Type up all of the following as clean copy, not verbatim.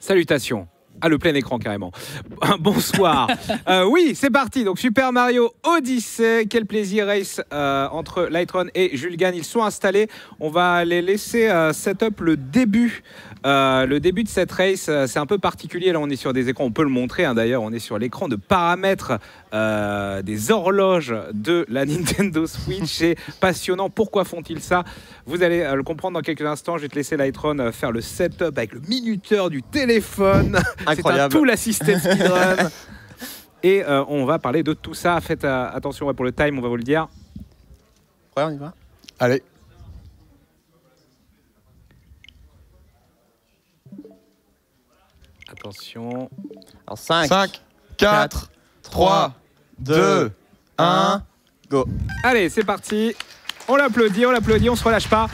Salutations. Ah, le plein écran carrément. Bonsoir. Oui, c'est parti. Donc Super Mario Odyssey. Quel plaisir race entre Lightron et Julgan. Ils sont installés. On va les laisser setup le début. Le début de cette race, c'est un peu particulier. Là, on est sur des écrans. On peut le montrer d'ailleurs. On est sur l'écran de paramètres des horloges de la Nintendo Switch. C'est passionnant. Pourquoi font-ils ça? Vous allez le comprendre dans quelques instants. Je vais te laisser Lightron faire le setup avec le minuteur du téléphone. Incroyable. C'est un tout l'assisté speedrun. Et on va parler de tout ça. Faites attention pour le time, on va vous le dire. Ouais, on y va. Allez. Attention. Alors 5, 4, 3, 2, 1, go. Allez, c'est parti. On l'applaudit, on se relâche pas.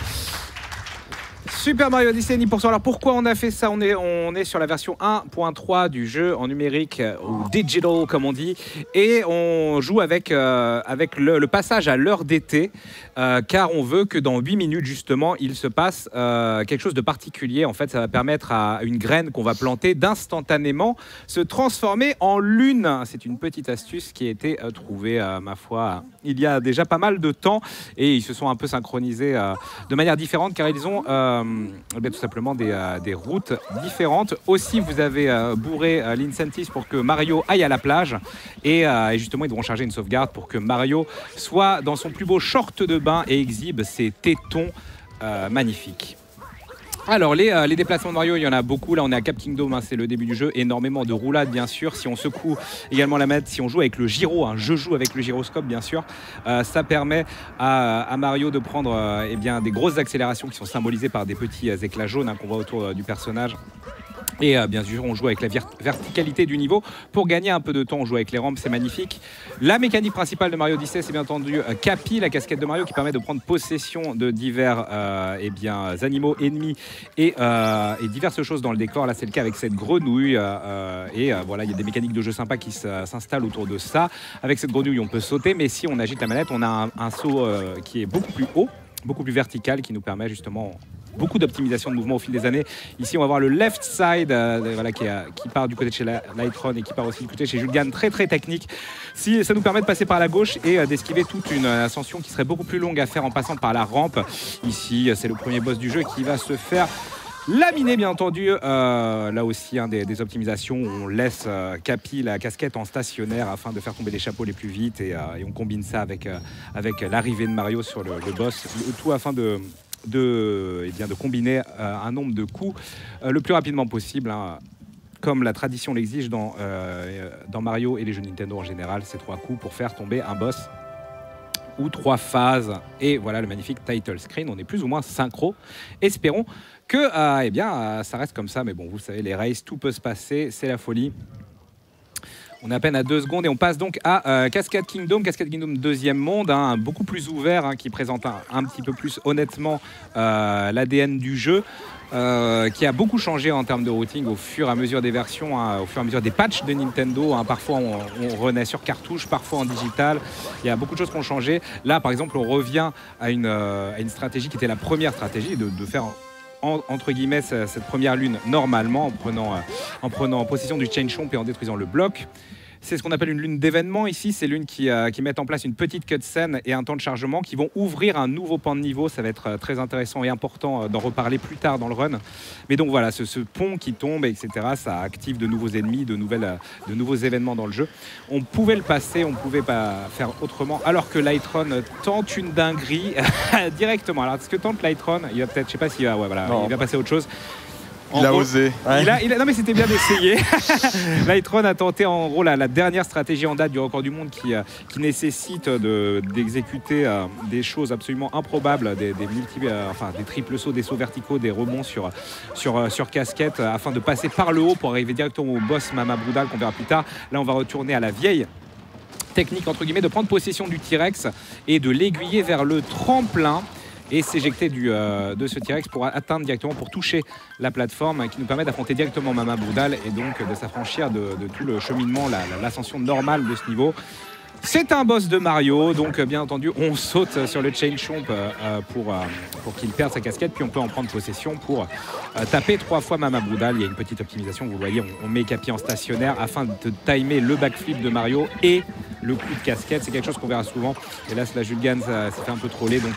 Super Mario Odyssey 10%. Alors pourquoi on a fait ça? On est sur la version 1.3 du jeu en numérique ou digital comme on dit, et on joue avec le passage à l'heure d'été, car on veut que dans 8 minutes justement il se passe quelque chose de particulier. En fait, ça va permettre à une graine qu'on va planter d'instantanément se transformer en lune. C'est une petite astuce qui a été trouvée, ma foi, il y a déjà pas mal de temps, et ils se sont un peu synchronisés de manière différente, car ils ont tout simplement des routes différentes. Aussi, vous avez bourré l'incentive pour que Mario aille à la plage, et justement ils devront charger une sauvegarde pour que Mario soit dans son plus beau short de bain et exhibe ses tétons magnifiques. Alors les déplacements de Mario, il y en a beaucoup. Là on est à Cap Kingdom, c'est le début du jeu. Énormément de roulades bien sûr. Si on secoue également la manette, si on joue avec le gyro, je joue avec le gyroscope bien sûr, ça permet à Mario de prendre des grosses accélérations qui sont symbolisées par des petits éclats jaunes qu'on voit autour du personnage. Et bien sûr, on joue avec la verticalité du niveau. Pour gagner un peu de temps, on joue avec les rampes, c'est magnifique. La mécanique principale de Mario Odyssey, c'est bien entendu Cappy, la casquette de Mario, qui permet de prendre possession de divers animaux ennemis et diverses choses dans le décor. Là, c'est le cas avec cette grenouille. Voilà, il y a des mécaniques de jeu sympas qui s'installent autour de ça. Avec cette grenouille, on peut sauter, mais si on agite la manette, on a un saut qui est beaucoup plus haut, beaucoup plus vertical, qui nous permet justement beaucoup d'optimisation de mouvement au fil des années. Ici, on va voir le left side voilà, qui part du côté de chez Lightron et qui part aussi du côté de chez Julgan. Très très technique. Si ça nous permet de passer par la gauche et d'esquiver toute une ascension qui serait beaucoup plus longue à faire en passant par la rampe. Ici, c'est le premier boss du jeu qui va se faire laminer, bien entendu. Là aussi, des optimisations où on laisse Cappy, la casquette, en stationnaire afin de faire tomber les chapeaux les plus vite, et on combine ça avec l'arrivée de Mario sur le boss. Le tout afin de combiner un nombre de coups le plus rapidement possible, comme la tradition l'exige dans Mario et les jeux Nintendo en général. C'est 3 coups pour faire tomber un boss ou 3 phases. Et voilà le magnifique title screen. On est plus ou moins synchro. Espérons que ça reste comme ça. Mais bon, vous savez, les races, tout peut se passer. C'est la folie. On est à peine à 2 secondes et on passe donc à Cascade Kingdom. Cascade Kingdom, deuxième monde, beaucoup plus ouvert, qui présente un petit peu plus honnêtement l'ADN du jeu, qui a beaucoup changé en termes de routing au fur et à mesure des versions, au fur et à mesure des patchs de Nintendo. Parfois on renaît sur cartouche, parfois en digital. Il y a beaucoup de choses qui ont changé. Là par exemple on revient à une stratégie qui était la première stratégie, de faire entre guillemets cette première lune normalement en prenant possession du Chain Chomp et en détruisant le bloc. C'est ce qu'on appelle une lune d'événement ici. C'est l'une qui met en place une petite cutscene et un temps de chargement qui vont ouvrir un nouveau pan de niveau. Ça va être très intéressant et important d'en reparler plus tard dans le run. Mais donc voilà, ce pont qui tombe, etc., ça active de nouveaux ennemis, de nouveaux événements dans le jeu. On pouvait le passer, on pouvait pas faire autrement, alors que Lightron tente une dinguerie directement. Alors, ce que tente Lightron, il va peut-être, je sais pas s'il va, il va passer à autre chose. Il a osé. Ouais. Non mais c'était bien d'essayer. Lightron a tenté en gros la dernière stratégie en date du record du monde qui nécessite d'exécuter des choses absolument improbables, des triples sauts, des sauts verticaux, des rebonds sur casquette afin de passer par le haut pour arriver directement au boss Mama Broodal qu'on verra plus tard. Là on va retourner à la vieille technique entre guillemets de prendre possession du T-Rex et de l'aiguiller vers le tremplin et s'éjecter de ce T-Rex pour atteindre directement, pour toucher la plateforme qui nous permet d'affronter directement Mama Broodal et donc de s'affranchir de tout le cheminement, l'ascension normale de ce niveau. C'est un boss de Mario, donc bien entendu, on saute sur le Chain Chomp pour qu'il perde sa casquette, puis on peut en prendre possession pour taper 3 fois Mama Broodal. Il y a une petite optimisation, vous voyez, on met Capi en stationnaire afin de timer le backflip de Mario et le coup de casquette. C'est quelque chose qu'on verra souvent. Et là, la Julgan s'est fait un peu troller, donc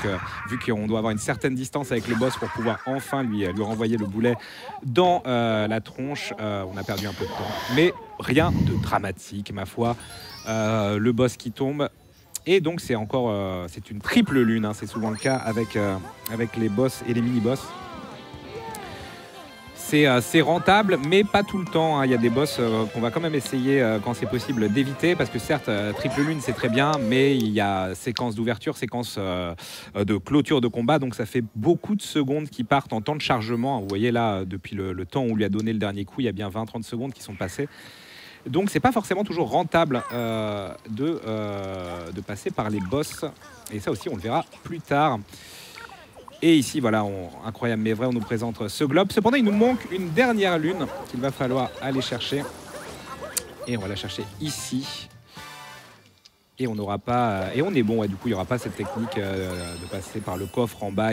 vu qu'on doit avoir une certaine distance avec le boss pour pouvoir enfin lui renvoyer le boulet dans la tronche, on a perdu un peu de temps. Mais rien de dramatique, ma foi. Le boss qui tombe et donc c'est encore c'est une triple lune, hein, c'est souvent le cas avec les boss et les mini-boss. C'est rentable mais pas tout le temps, hein. Il y a des boss qu'on va quand même essayer quand c'est possible d'éviter parce que certes triple lune c'est très bien mais il y a séquence d'ouverture, séquence de clôture de combat, donc ça fait beaucoup de secondes qui partent en temps de chargement. Vous voyez là depuis le temps où on lui a donné le dernier coup, il y a bien 20-30 secondes qui sont passées. Donc c'est pas forcément toujours rentable de passer par les boss. Et ça aussi on le verra plus tard. Et ici voilà, incroyable mais vrai, on nous présente ce globe. Cependant il nous manque une dernière lune qu'il va falloir aller chercher. Et on va la chercher ici. Et on n'aura pas... Et on est bon, ouais, du coup il n'y aura pas cette technique de passer par le coffre en bas.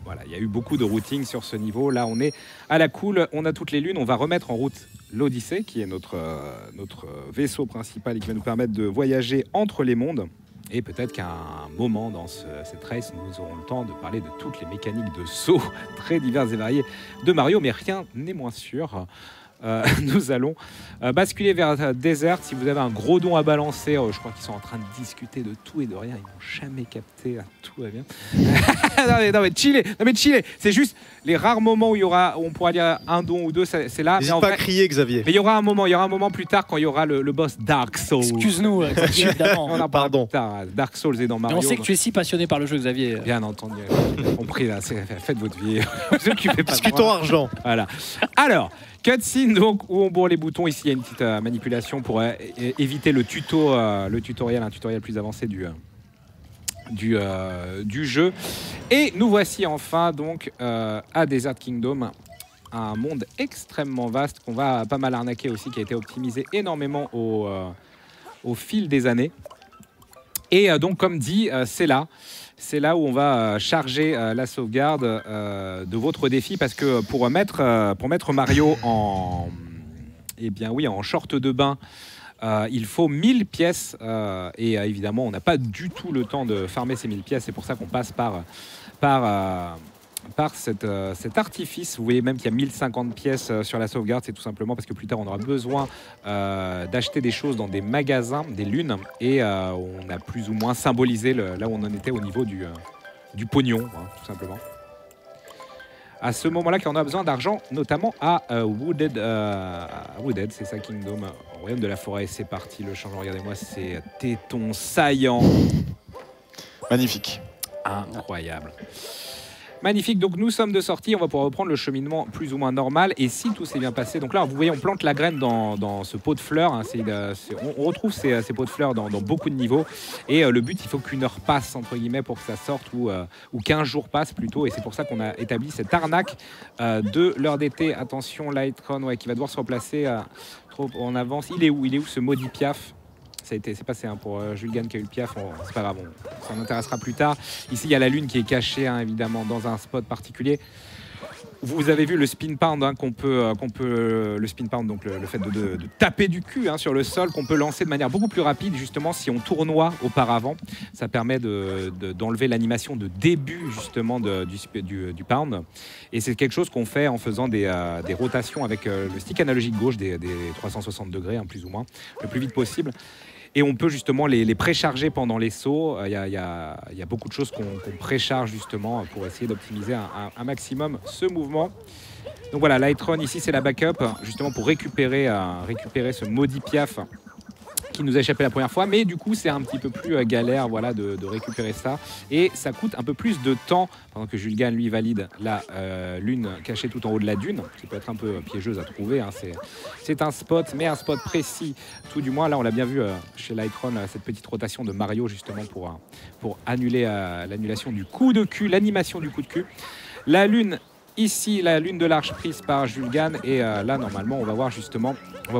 Voilà, il y a eu beaucoup de routing sur ce niveau. Là, on est à la cool, on a toutes les lunes. On va remettre en route l'Odyssée, qui est notre vaisseau principal et qui va nous permettre de voyager entre les mondes. Et peut-être qu'à un moment dans cette race, nous aurons le temps de parler de toutes les mécaniques de saut très diverses et variées de Mario. Mais rien n'est moins sûr. Nous allons basculer vers Desert. Si vous avez un gros don à balancer, je crois qu'ils sont en train de discuter de tout et de rien. Ils n'ont jamais capté. Tout va bien. non mais chiller. C'est juste les rares moments où on pourra dire un don ou deux. C'est là. N'hésite pas à crier, Xavier. Mais il y aura un moment plus tard quand il y aura le boss Dark Souls. Excuse-nous, évidemment. On en parle plus tard. Dark Souls est dans Mario. Mais on sait que tu es si passionné par le jeu, Xavier. Bien entendu. Compris là. Faites votre vie. Vous occupez pas. Discutons argent. Voilà. Alors. Cutscene donc où on bourre les boutons. Ici il y a une petite manipulation pour éviter le tutoriel, un tutoriel plus avancé du jeu. Et nous voici enfin donc à Desert Kingdom, un monde extrêmement vaste qu'on va pas mal arnaquer aussi, qui a été optimisé énormément au fil des années. Et donc comme dit, c'est là où on va charger la sauvegarde de votre défi, parce que pour mettre Mario en short de bain, il faut 1000 pièces et évidemment on n'a pas du tout le temps de farmer ces 1000 pièces. C'est pour ça qu'on passe par cet artifice. Vous voyez même qu'il y a 1050 pièces sur la sauvegarde. C'est tout simplement parce que plus tard on aura besoin d'acheter des choses dans des magasins, des lunes, et on a plus ou moins symbolisé là où on en était au niveau du pognon, hein, tout simplement. À ce moment-là qu'on a besoin d'argent, notamment à Wooded, c'est ça, Kingdom, au royaume de la forêt. C'est parti, le changement, regardez-moi, c'est téton saillant. Magnifique. Incroyable. Magnifique, donc nous sommes de sortie, on va pouvoir reprendre le cheminement plus ou moins normal. Et si tout s'est bien passé, donc là vous voyez on plante la graine dans ce pot de fleurs, hein, on retrouve ces pots de fleurs dans beaucoup de niveaux. Et le but, il faut qu'une heure passe entre guillemets pour que ça sorte, ou 15 jours passent plutôt. Et c'est pour ça qu'on a établi cette arnaque de l'heure d'été. Attention, Lightron qui va devoir se replacer trop en avance. Il est où ce maudit Piaf? C'est passé hein, pour Julgan qui a eu le Piaf, c'est pas grave, on s'en intéressera plus tard. Ici il y a la lune qui est cachée hein, évidemment dans un spot particulier. Vous avez vu le spin pound hein, le spin pound, donc le fait de taper du cul hein, sur le sol, qu'on peut lancer de manière beaucoup plus rapide justement si on tournoie auparavant. Ça permet d'enlever l'animation de début justement du pound. Et c'est quelque chose qu'on fait en faisant des rotations avec le stick analogique gauche, des 360 degrés hein, plus ou moins, le plus vite possible. Et on peut justement les précharger pendant les sauts. Il y a beaucoup de choses qu'on précharge justement pour essayer d'optimiser un maximum ce mouvement. Donc voilà, Lightron ici c'est la backup justement pour récupérer ce maudit Piaf qui nous a échappé la première fois, mais du coup c'est un petit peu plus galère voilà, de récupérer ça, et ça coûte un peu plus de temps pendant que Julgan lui valide la lune cachée tout en haut de la dune, qui peut être un peu piégeuse à trouver hein. C'est un spot, mais un spot précis tout du moins. Là on l'a bien vu chez Lightron, cette petite rotation de Mario justement pour annuler l'annulation du coup de cul, l'animation du coup de cul. La lune ici, la lune de l'arche prise par Julgan, et là normalement on va voir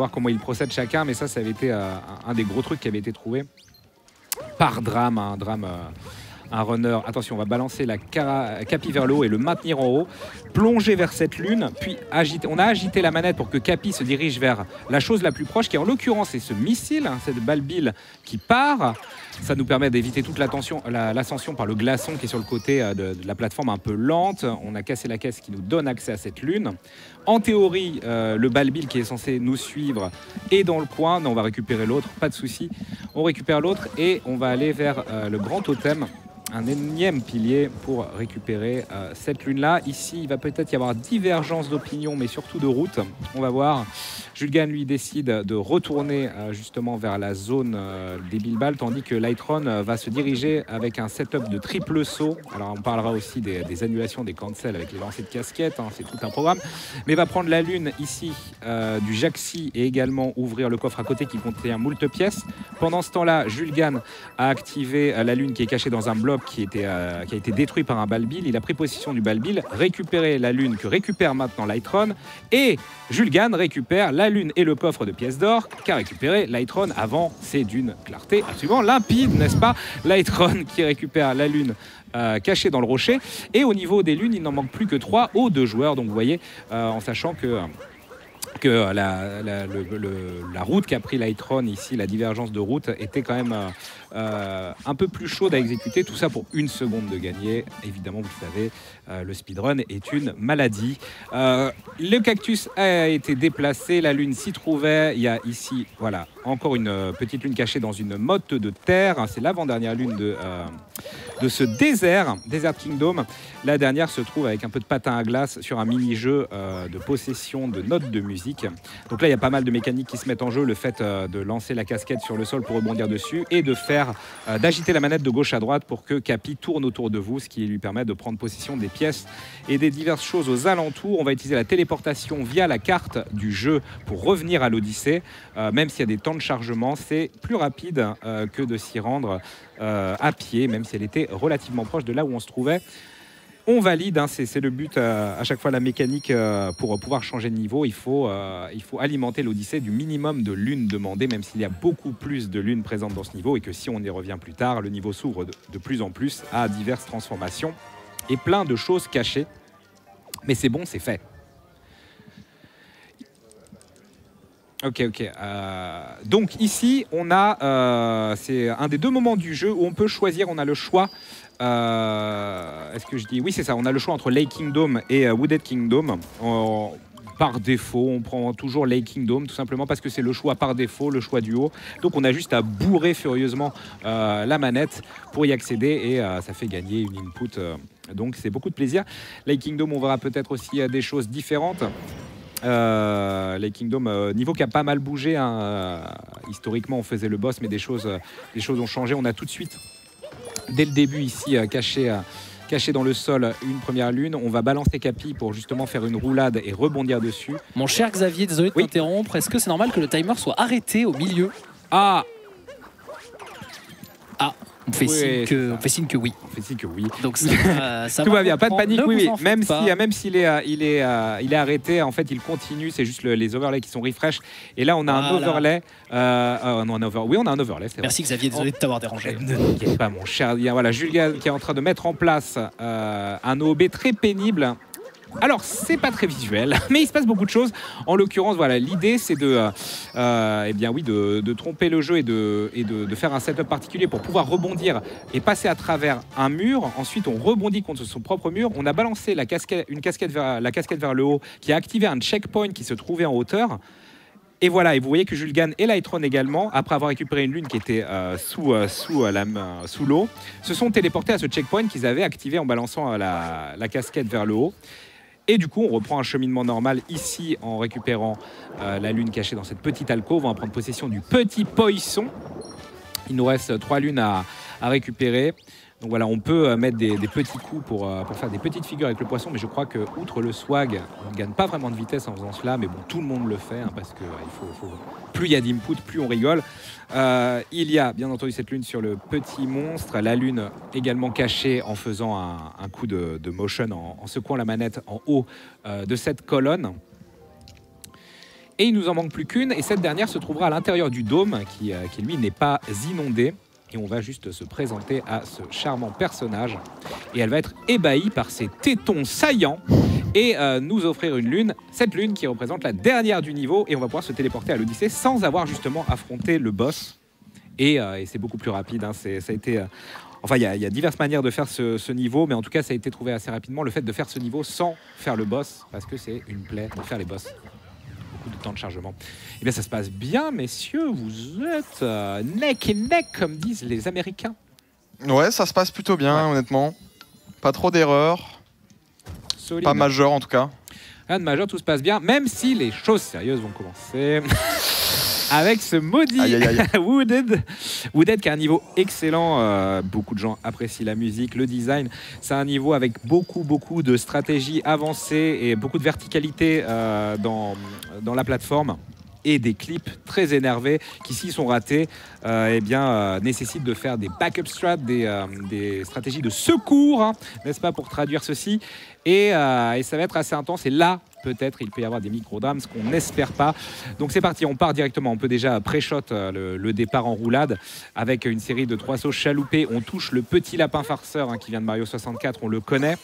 comment il procède chacun, mais ça avait été un des gros trucs qui avait été trouvé. par drame, un runner. Attention, on va balancer la Capi vers le haut et le maintenir en haut, plonger vers cette lune, puis agiter. On a agité la manette pour que Capi se dirige vers la chose la plus proche, qui en l'occurrence est ce missile, hein, cette balle bile qui part. Ça nous permet d'éviter toute l'ascension par le glaçon qui est sur le côté de la plateforme un peu lente. On a cassé la caisse qui nous donne accès à cette lune. En théorie, le Balbil qui est censé nous suivre est dans le coin. Non, on va récupérer l'autre, pas de souci. On récupère l'autre et on va aller vers le grand totem. Un énième pilier pour récupérer cette lune-là. Ici, il va peut-être y avoir divergence d'opinion, mais surtout de route. On va voir. Julgan, lui, décide de retourner justement vers la zone des Bilbal, tandis que Lightron va se diriger avec un setup de triple saut. Alors, on parlera aussi des annulations, des cancels avec les lancers de casquettes. Hein, c'est tout un programme. Mais va prendre la lune ici du Jaxi et également ouvrir le coffre à côté qui contient moult pièces. Pendant ce temps-là, Julgan a activé la lune qui est cachée dans un bloc qui a été détruit par un Balbil. Il a pris possession du Balbil, récupéré la lune que récupère maintenant Lightron, et Julgan récupère la lune et le coffre de pièces d'or qu'a récupéré Lightron avant. C'est d'une clarté absolument limpide, n'est-ce pas? Lightron qui récupère la lune cachée dans le rocher, et au niveau des lunes, il n'en manque plus que 3 aux 2 joueurs. Donc vous voyez, en sachant que la route qu'a pris Lightron ici, la divergence de route, était quand même un peu plus chaude à exécuter. Tout ça pour 1 seconde de gagner. Évidemment, vous le savez, le speedrun est une maladie. Le cactus a été déplacé, la lune s'y trouvait. Il y a ici, voilà, encore une petite lune cachée dans une motte de terre. C'est l'avant-dernière lune de ce Desert Kingdom. La dernière se trouve avec un peu de patin à glace sur un mini-jeu de possession de notes de musique. Donc là, il y a pas mal de mécaniques qui se mettent en jeu. Le fait de lancer la casquette sur le sol pour rebondir dessus et de d'agiter la manette de gauche à droite pour que Capi tourne autour de vous, ce qui lui permet de prendre possession des pièces et des diverses choses aux alentours. On va utiliser la téléportation via la carte du jeu pour revenir à l'Odyssée. Même s'il y a des temps de chargement, c'est plus rapide que de s'y rendre à pied, même si elle était relativement proche de là où on se trouvait. On valide, hein, c'est le but à chaque fois, la mécanique. Pour pouvoir changer de niveau, il faut alimenter l'Odyssée du minimum de lunes demandées, même s'il y a beaucoup plus de lunes présentes dans ce niveau, et que si on y revient plus tard, le niveau s'ouvre de plus en plus à diverses transformations et plein de choses cachées. Mais c'est bon, c'est fait. Ok. Donc ici, on a, c'est un des 2 moments du jeu où on peut choisir, on a le choix. Est-ce que je dis... Oui, c'est ça, on a le choix entre Lake Kingdom et Wooded Kingdom. Par défaut, on prend toujours Lake Kingdom, tout simplement parce que c'est le choix par défaut, le choix du haut. Donc on a juste à bourrer furieusement la manette pour y accéder, et ça fait gagner une input. Donc c'est beaucoup de plaisir. Lake Kingdom, on verra peut-être aussi des choses différentes. Lake Kingdom, niveau qui a pas mal bougé, hein. Historiquement on faisait le boss, mais des choses ont changé. On a tout de suite, dès le début ici, caché dans le sol, une première lune. On va balancer Capi pour justement faire une roulade et rebondir dessus. Mon cher Xavier, désolé de t'interrompre, est-ce que c'est normal que le timer soit arrêté au milieu? On fait signe que oui. On fait signe que oui. Donc ça tout va bien, pas de panique. Oui. Même si, s'il est arrêté, en fait, il continue. C'est juste les overlays qui sont refresh. Et là, on a un overlay. Oui, on a un overlay. Merci Xavier, désolé de t'avoir dérangé. Ne t'inquiète pas, mon cher. Voilà, Julien qui est en train de mettre en place un OB très pénible. Alors, c'est pas très visuel, mais il se passe beaucoup de choses. En l'occurrence, voilà, l'idée, c'est de tromper le jeu et de faire un setup particulier pour pouvoir rebondir et passer à travers un mur. Ensuite, on rebondit contre son propre mur. On a balancé la casquette vers le haut, qui a activé un checkpoint qui se trouvait en hauteur. Et voilà, et vous voyez que Julgan et Lightron également, après avoir récupéré une lune qui était sous l'eau, se sont téléportés à ce checkpoint qu'ils avaient activé en balançant la casquette vers le haut. Et du coup, on reprend un cheminement normal ici en récupérant la lune cachée dans cette petite alcôve. On va prendre possession du petit poisson. Il nous reste 3 lunes à récupérer. Donc voilà, on peut mettre des petits coups pour faire des petites figures avec le poisson, mais je crois que, outre le swag, on ne gagne pas vraiment de vitesse en faisant cela, mais bon, tout le monde le fait, hein, parce que plus il y a d'input, plus on rigole. Il y a bien entendu cette lune sur le petit monstre, la lune également cachée en faisant un coup de motion, en secouant la manette en haut de cette colonne. Et il nous en manque plus qu'une, et cette dernière se trouvera à l'intérieur du dôme, qui lui n'est pas inondé. Et on va juste se présenter à ce charmant personnage. Et elle va être ébahie par ses tétons saillants et nous offrir une lune, cette lune qui représente la dernière du niveau. Et on va pouvoir se téléporter à l'Odyssée sans avoir justement affronté le boss. Et c'est beaucoup plus rapide. Hein. Ça a été... Enfin, il y a diverses manières de faire ce niveau, mais en tout cas, ça a été trouvé assez rapidement, le fait de faire ce niveau sans faire le boss, parce que c'est une plaie de faire les boss. Beaucoup de temps de chargement. Eh bien, ça se passe bien, messieurs. Vous êtes neck and neck, comme disent les Américains. Ouais, ça se passe plutôt bien, honnêtement. Pas trop d'erreurs. Solide. Pas majeur en tout cas. Rien de majeur, tout se passe bien, même si les choses sérieuses vont commencer. Avec ce maudit Wooded. Wooded qui a un niveau excellent. Beaucoup de gens apprécient la musique, le design. C'est un niveau avec beaucoup de stratégies avancées et beaucoup de verticalité dans la plateforme. Et des clips très énervés qui, s'ils sont ratés, nécessitent de faire des backup strats, des stratégies de secours, hein, n'est-ce pas, pour traduire ceci. Et ça va être assez intense. Et là, peut-être, il peut y avoir des micro-drames, ce qu'on n'espère pas. Donc c'est parti, on part directement. On peut déjà pré-shot le départ en roulade avec une série de 3 sauts chaloupés. On touche le petit lapin farceur hein, qui vient de Mario 64, on le connaît.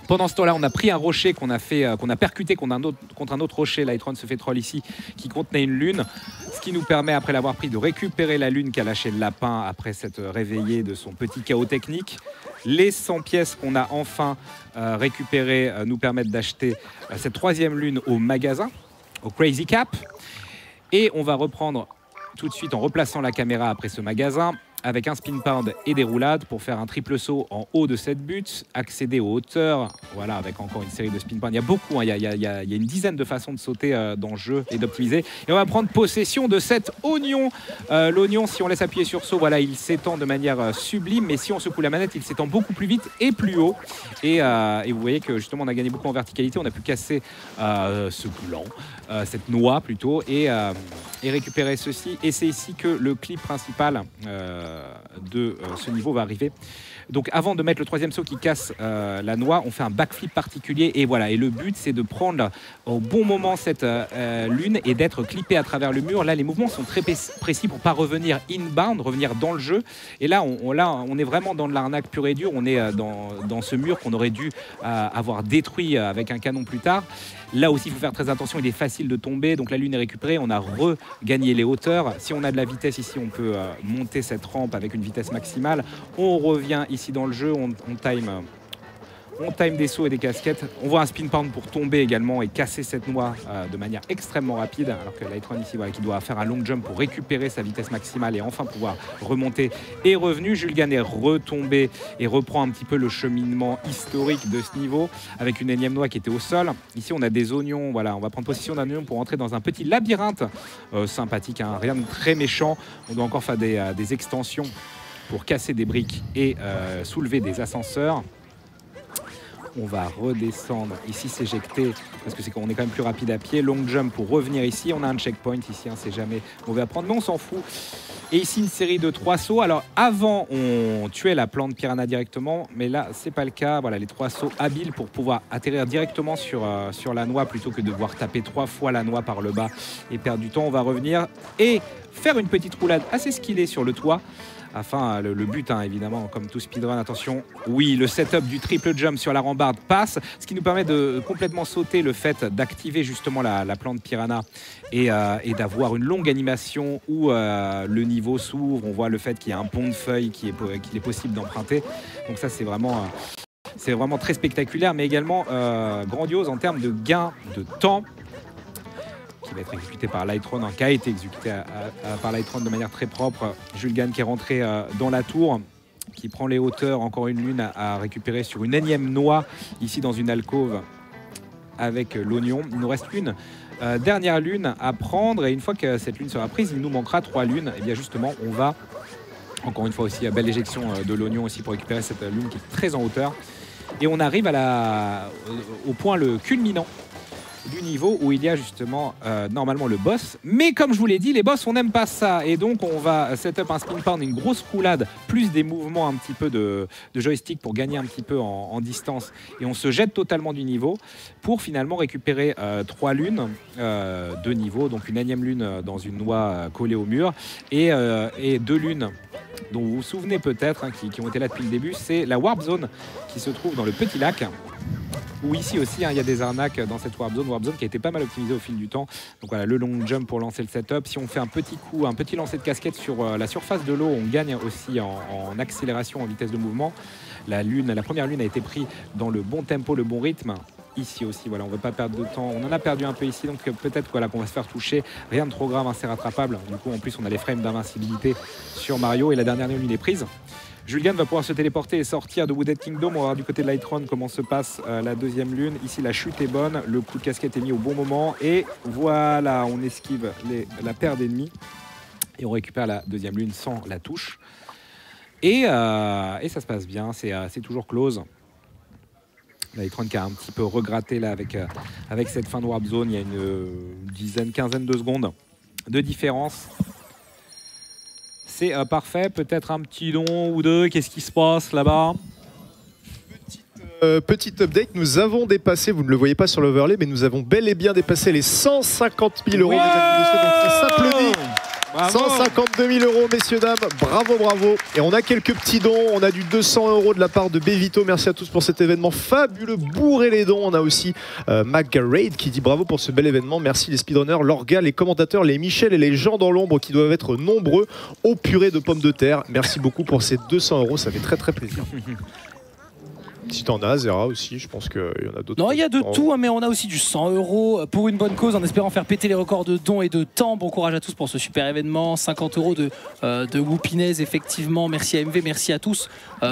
Pendant ce temps-là, on a pris un rocher qu'on a percuté contre un autre rocher. Lightron se fait troll ici, qui contenait une lune. Ce qui nous permet, après l'avoir pris, de récupérer la lune qu'a lâché le lapin après s'être réveillé de son petit chaos technique. Les 100 pièces qu'on a enfin récupérées nous permettent d'acheter cette 3e lune au magasin, au Crazy Cap. Et on va reprendre tout de suite en replaçant la caméra après ce magasin, avec un spin pound et des roulades pour faire un triple saut en haut de cette butte, accéder aux hauteurs, voilà, avec encore une série de spin pounds. Il y a beaucoup, hein, il y a une dizaine de façons de sauter dans le jeu et d'optimiser. Et on va prendre possession de cet oignon. L'oignon, si on laisse appuyer sur saut, voilà, il s'étend de manière sublime, mais si on secoue la manette, il s'étend beaucoup plus vite et plus haut. Et vous voyez que justement, on a gagné beaucoup en verticalité, on a pu casser ce gland, cette noix plutôt, et récupérer ceci. Et c'est ici que le clip principal de ce niveau va arriver. Donc avant de mettre le 3e saut qui casse la noix, on fait un backflip particulier et voilà. Et le but, c'est de prendre au bon moment cette lune et d'être clippé à travers le mur. Là, les mouvements sont très précis pour pas revenir inbound, revenir dans le jeu. Et là, on est vraiment dans de l'arnaque pure et dure. On est dans ce mur qu'on aurait dû avoir détruit avec un canon plus tard. Là aussi, il faut faire très attention, il est facile de tomber. Donc la lune est récupérée, on a regagné les hauteurs. Si on a de la vitesse ici, on peut monter cette rampe avec une vitesse maximale. On revient ici dans le jeu, on time des sauts et des casquettes. On voit un spin pound pour tomber également et casser cette noix de manière extrêmement rapide. Alors que Lightron ici, voilà, qui doit faire un long jump pour récupérer sa vitesse maximale et enfin pouvoir remonter est revenu. Julgan est retombé et reprend un petit peu le cheminement historique de ce niveau avec une énième noix qui était au sol. Ici, on a des oignons. Voilà, on va prendre possession d'un oignon pour entrer dans un petit labyrinthe sympathique, hein, rien de très méchant. On doit encore faire des extensions pour casser des briques et soulever des ascenseurs. On va redescendre, ici s'éjecter, parce que on est quand même plus rapide à pied. Long jump pour revenir ici. On a un checkpoint ici, hein, c'est jamais mauvais à prendre, mais on s'en fout. Et ici, une série de 3 sauts. Alors, avant, on tuait la plante piranha directement, mais là, c'est pas le cas. Voilà, les 3 sauts habiles pour pouvoir atterrir directement sur la noix, plutôt que de devoir taper 3 fois la noix par le bas et perdre du temps. On va revenir et faire une petite roulade assez skillée sur le toit. Enfin, le but, hein, évidemment, comme tout speedrun, attention, oui, le setup du triple jump sur la rambarde passe, ce qui nous permet de complètement sauter le fait d'activer justement la plante piranha et d'avoir une longue animation où le niveau s'ouvre. On voit le fait qu'il y a un pont de feuilles qu'il est possible d'emprunter. Donc ça, c'est vraiment très spectaculaire, mais également grandiose en termes de gain de temps, qui va être exécuté par Lightron, qui a été exécuté par Lightron de manière très propre. Julgan qui est rentré dans la tour, qui prend les hauteurs, encore une lune à récupérer sur une énième noix, ici dans une alcôve avec l'oignon. Il nous reste une dernière lune à prendre, et une fois que cette lune sera prise, il nous manquera 3 lunes. Et bien justement, on va, encore une fois aussi, belle éjection de l'oignon aussi pour récupérer cette lune qui est très en hauteur. Et on arrive au point le culminant du niveau où il y a justement normalement le boss, mais comme je vous l'ai dit, les boss on n'aime pas ça, et donc on va set up un spin pound, une grosse roulade plus des mouvements un petit peu de joystick pour gagner un petit peu en distance, et on se jette totalement du niveau pour finalement récupérer 3 lunes de niveau, donc une énième lune dans une noix collée au mur et 2 lunes dont vous vous souvenez peut-être, hein, qui ont été là depuis le début, c'est la Warp Zone qui se trouve dans le petit lac. Ou ici aussi, hein, il y a des arnaques dans cette Warp Zone qui a été pas mal optimisée au fil du temps. Donc voilà, le long jump pour lancer le setup. Si on fait un petit coup, un petit lancer de casquette sur la surface de l'eau, on gagne aussi en accélération, en vitesse de mouvement. La première lune a été prise dans le bon tempo, le bon rythme. Ici aussi, voilà, on ne veut pas perdre de temps. On en a perdu un peu ici, donc peut-être voilà, qu'on va se faire toucher. Rien de trop grave, hein, c'est rattrapable. Du coup, en plus, on a les frames d'invincibilité sur Mario et la dernière lune est prise. Julien va pouvoir se téléporter et sortir de Wooded Kingdom. On va voir du côté de Lightron comment se passe la deuxième lune. Ici, la chute est bonne, le coup de casquette est mis au bon moment. Et voilà, on esquive la paire d'ennemis. Et on récupère la deuxième lune sans la touche. Et ça se passe bien, c'est toujours close. Lightron qui a un petit peu regratté là avec cette fin de Warp Zone. Il y a une quinzaine de secondes de différence. C'est parfait, peut-être un petit don ou deux. Qu'est-ce qui se passe là-bas? Petite update, nous avons dépassé, vous ne le voyez pas sur l'overlay, mais nous avons bel et bien dépassé les 150 000 euros, mesdames et messieurs, donc ça s'applaudit. 152 000 euros, messieurs, dames, bravo, bravo. Et on a quelques petits dons, on a du 200 euros de la part de Bevito, merci à tous pour cet événement fabuleux, bourrez les dons. On a aussi McGarraid qui dit bravo pour ce bel événement, merci les speedrunners, l'orga, les commentateurs, les Michel et les gens dans l'ombre qui doivent être nombreux au purée de pommes de terre. Merci beaucoup pour ces 200 euros, ça fait très très plaisir. Si t'en as, Zera aussi, je pense qu'il y en a d'autres. Non, il y a de tout, hein, mais on a aussi du 100 euros pour une bonne cause, en espérant faire péter les records de dons et de temps. Bon courage à tous pour ce super événement. 50 euros de Whoopinez, effectivement. Merci à MV, merci à tous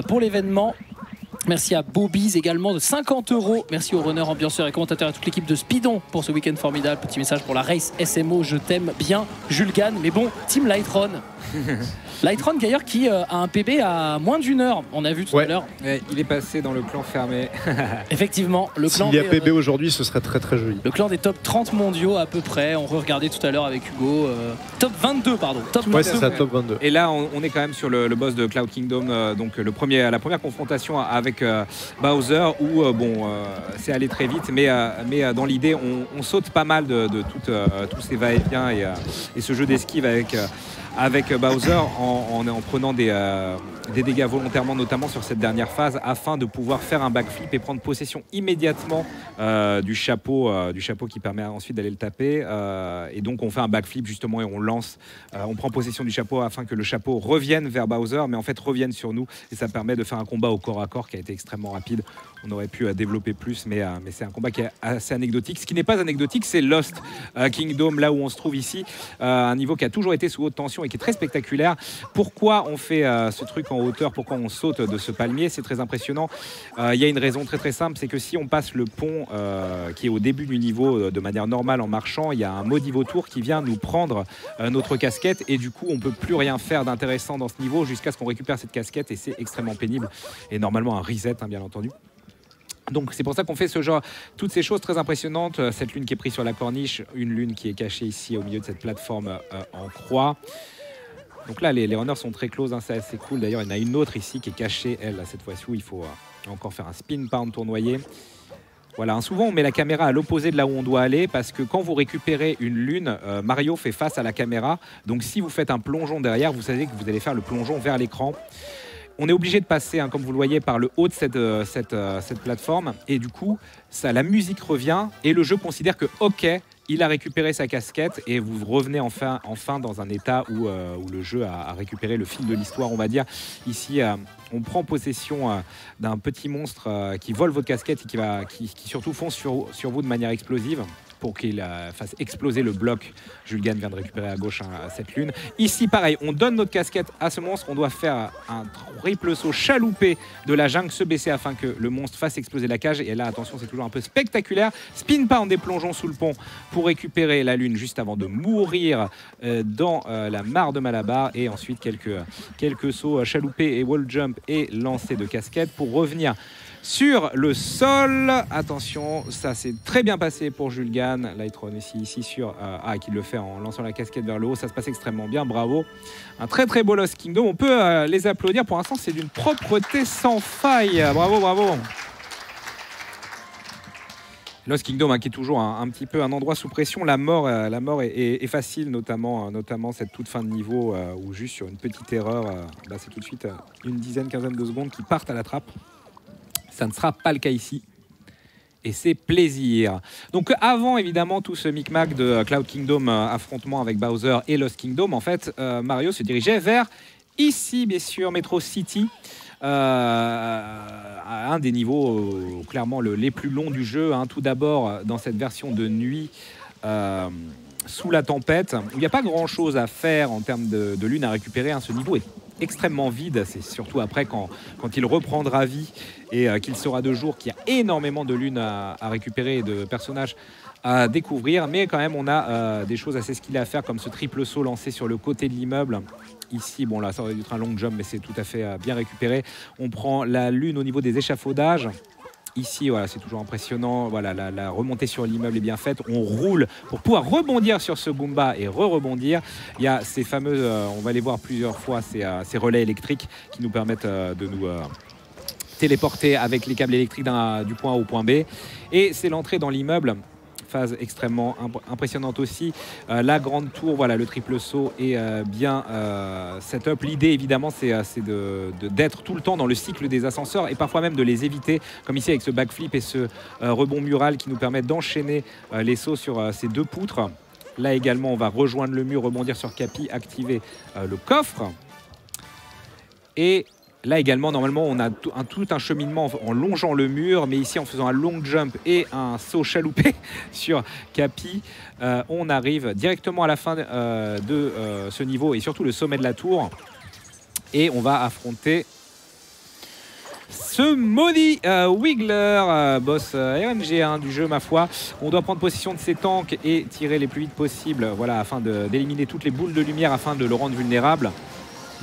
pour l'événement. Merci à Bobby's également de 50 euros. Merci aux runners, ambianceurs et commentateurs et à toute l'équipe de Speedon pour ce week-end formidable. Petit message pour la race SMO, je t'aime bien, Julgan. Mais bon, Team Lightron. Lightron d'ailleurs qui a un PB à moins d'1 heure, on a vu tout à l'heure. Il est passé dans le clan fermé. Effectivement, le clan. S'il y a PB aujourd'hui, ce serait très très joli. Le clan des top 30 mondiaux à peu près. On regardait tout à l'heure avec Hugo. Top 22, pardon. Top 22. Ouais, c'est ça, top 22. Et là, on est quand même sur le boss de Cloud Kingdom, donc la première confrontation avec Bowser, où c'est allé très vite, mais dans l'idée, on saute pas mal de tous ces va-et-vient et ce jeu d'esquive avec Bowser en prenant des dégâts volontairement, notamment sur cette dernière phase, afin de pouvoir faire un backflip et prendre possession immédiatement du chapeau qui permet ensuite d'aller le taper. Et donc on fait un backflip justement et on prend possession du chapeau afin que le chapeau revienne vers Bowser, mais en fait revienne sur nous. Et ça permet de faire un combat au corps à corps qui a été extrêmement rapide. On aurait pu développer plus, mais c'est un combat qui est assez anecdotique. Ce qui n'est pas anecdotique, c'est Lost Kingdom, là où on se trouve ici. Un niveau qui a toujours été sous haute tension et qui est très spectaculaire. Pourquoi on fait ce truc en hauteur? Pourquoi on saute de ce palmier? C'est très impressionnant. Il y a une raison très très simple, c'est que si on passe le pont qui est au début du niveau de manière normale en marchant, il y a un maudit vautour qui vient nous prendre notre casquette et du coup on ne peut plus rien faire d'intéressant dans ce niveau jusqu'à ce qu'on récupère cette casquette et c'est extrêmement pénible. Et normalement un reset, hein, bien entendu. Donc c'est pour ça qu'on fait toutes ces choses très impressionnantes. Cette lune qui est prise sur la corniche, une lune qui est cachée ici au milieu de cette plateforme en croix. Donc là les runners sont très close, hein, c'est assez cool. D'ailleurs il y en a une autre ici qui est cachée, elle, cette fois-ci où il faut encore faire un spin pound tournoyer. Voilà, hein, souvent on met la caméra à l'opposé de là où on doit aller parce que quand vous récupérez une lune, Mario fait face à la caméra. Donc si vous faites un plongeon derrière, vous savez que vous allez faire le plongeon vers l'écran. On est obligé de passer, hein, comme vous le voyez, par le haut de cette plateforme. Et du coup, la musique revient et le jeu considère que, ok, il a récupéré sa casquette et vous revenez enfin dans un état où le jeu a récupéré le fil de l'histoire, on va dire. Ici, on prend possession d'un petit monstre qui vole votre casquette et qui surtout fonce sur vous de manière explosive pour qu'il fasse exploser le bloc. Julgan vient de récupérer à gauche cette lune. Ici, pareil, on donne notre casquette à ce monstre. On doit faire un triple saut chaloupé de la jungle, se baisser afin que le monstre fasse exploser la cage. Et là, attention, c'est toujours un peu spectaculaire. Spin pound des plongeons sous le pont pour récupérer la lune juste avant de mourir dans la mare de Malabar. Et ensuite, quelques sauts chaloupés et wall jump et lancer de casquette pour revenir sur le sol. Attention, ça s'est très bien passé pour Julgan. Lightron ici sur qui le fait en lançant la casquette vers le haut. Ça se passe extrêmement bien, bravo. Un très très beau Lost Kingdom. On peut les applaudir. Pour l'instant, c'est d'une propreté sans faille. Bravo, bravo. Lost Kingdom qui est toujours un petit peu un endroit sous pression. La mort est facile, notamment cette toute fin de niveau où juste sur une petite erreur, c'est tout de suite une quinzaine de secondes qui partent à la trappe. Ça ne sera pas le cas ici. Et c'est plaisir. Donc avant évidemment tout ce micmac de Cloud Kingdom affrontement avec Bowser et Lost Kingdom, en fait Mario se dirigeait vers ici bien sûr Metro City. Un des niveaux clairement les plus longs du jeu, hein. Tout d'abord dans cette version de nuit sous la tempête, où il n'y a pas grand chose à faire en termes de lune à récupérer, hein. Ce niveau est extrêmement vide, c'est surtout après quand il reprendra vie et qu'il sera de jour qu'il y a énormément de lune à récupérer et de personnages à découvrir, mais quand même on a des choses assez skillées à faire comme ce triple saut lancé sur le côté de l'immeuble. Ici, bon là ça aurait dû être un long jump mais c'est tout à fait bien récupéré. On prend la lune au niveau des échafaudages. Ici, voilà, c'est toujours impressionnant. Voilà, la remontée sur l'immeuble est bien faite. On roule pour pouvoir rebondir sur ce Goomba et rebondir. Il y a ces fameuses, on va les voir plusieurs fois, ces relais électriques qui nous permettent de nous téléporter avec les câbles électriques du point A au point B. Et c'est l'entrée dans l'immeuble. Phase extrêmement impressionnante aussi. La grande tour, voilà, le triple saut est bien setup. L'idée évidemment c'est d'être tout le temps dans le cycle des ascenseurs et parfois même de les éviter, comme ici avec ce backflip et ce rebond mural qui nous permettent d'enchaîner les sauts sur ces deux poutres. Là également on va rejoindre le mur, rebondir sur Cappy, activer le coffre. Et là également, normalement, on a tout un cheminement en longeant le mur, mais ici en faisant un long jump et un saut chaloupé sur Cappy, on arrive directement à la fin de ce niveau et surtout le sommet de la tour. Et on va affronter ce maudit Wiggler, boss RNG du jeu, ma foi. On doit prendre possession de ces tanks et tirer les plus vite possible, voilà, afin d'éliminer toutes les boules de lumière, afin de le rendre vulnérable.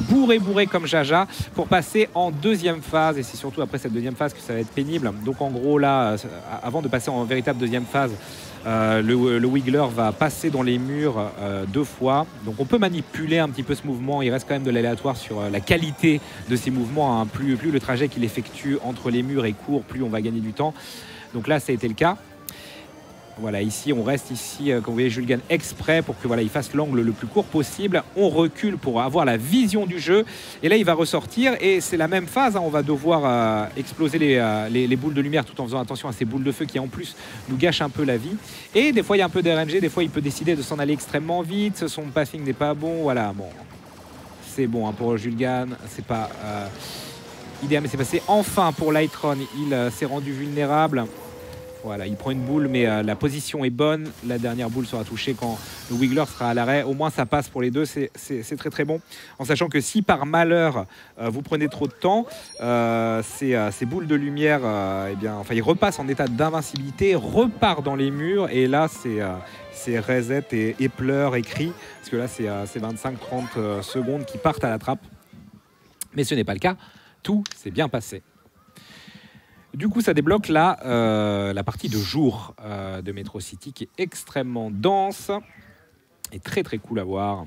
Bourré comme Jaja pour passer en deuxième phase, et c'est surtout après cette deuxième phase que ça va être pénible. Donc en gros là, avant de passer en véritable deuxième phase, le Wiggler va passer dans les murs deux fois. Donc on peut manipuler un petit peu ce mouvement, il reste quand même de l'aléatoire sur la qualité de ces mouvements, hein. Plus le trajet qu'il effectue entre les murs est court, plus on va gagner du temps. Donc là ça a été le cas. Voilà, ici, on reste ici, comme vous voyez, Jules gagne exprès pour que voilà, il fasse l'angle le plus court possible. On recule pour avoir la vision du jeu. Et là, il va ressortir et c'est la même phase, hein. On va devoir exploser les boules de lumière tout en faisant attention à ces boules de feu qui, en plus, nous gâchent un peu la vie. Et des fois, il y a un peu d'RNG. Des fois, il peut décider de s'en aller extrêmement vite. Son passing n'est pas bon. Voilà, bon. C'est bon, hein, pour Jules Gann. C'est pas idéal, mais c'est passé. Enfin, pour Lightron, il s'est rendu vulnérable. Voilà, il prend une boule, mais la position est bonne. La dernière boule sera touchée quand le Wiggler sera à l'arrêt. Au moins, ça passe pour les deux. C'est très bon. En sachant que si par malheur, vous prenez trop de temps, ces boules de lumière, il repasse en état d'invincibilité, repart dans les murs. Et là, c'est reset et pleure et crie. Parce que là, c'est 25-30 secondes qui partent à la trappe. Mais ce n'est pas le cas. Tout s'est bien passé. Du coup, ça débloque la partie de jour de Metro City qui est extrêmement dense et très cool à voir.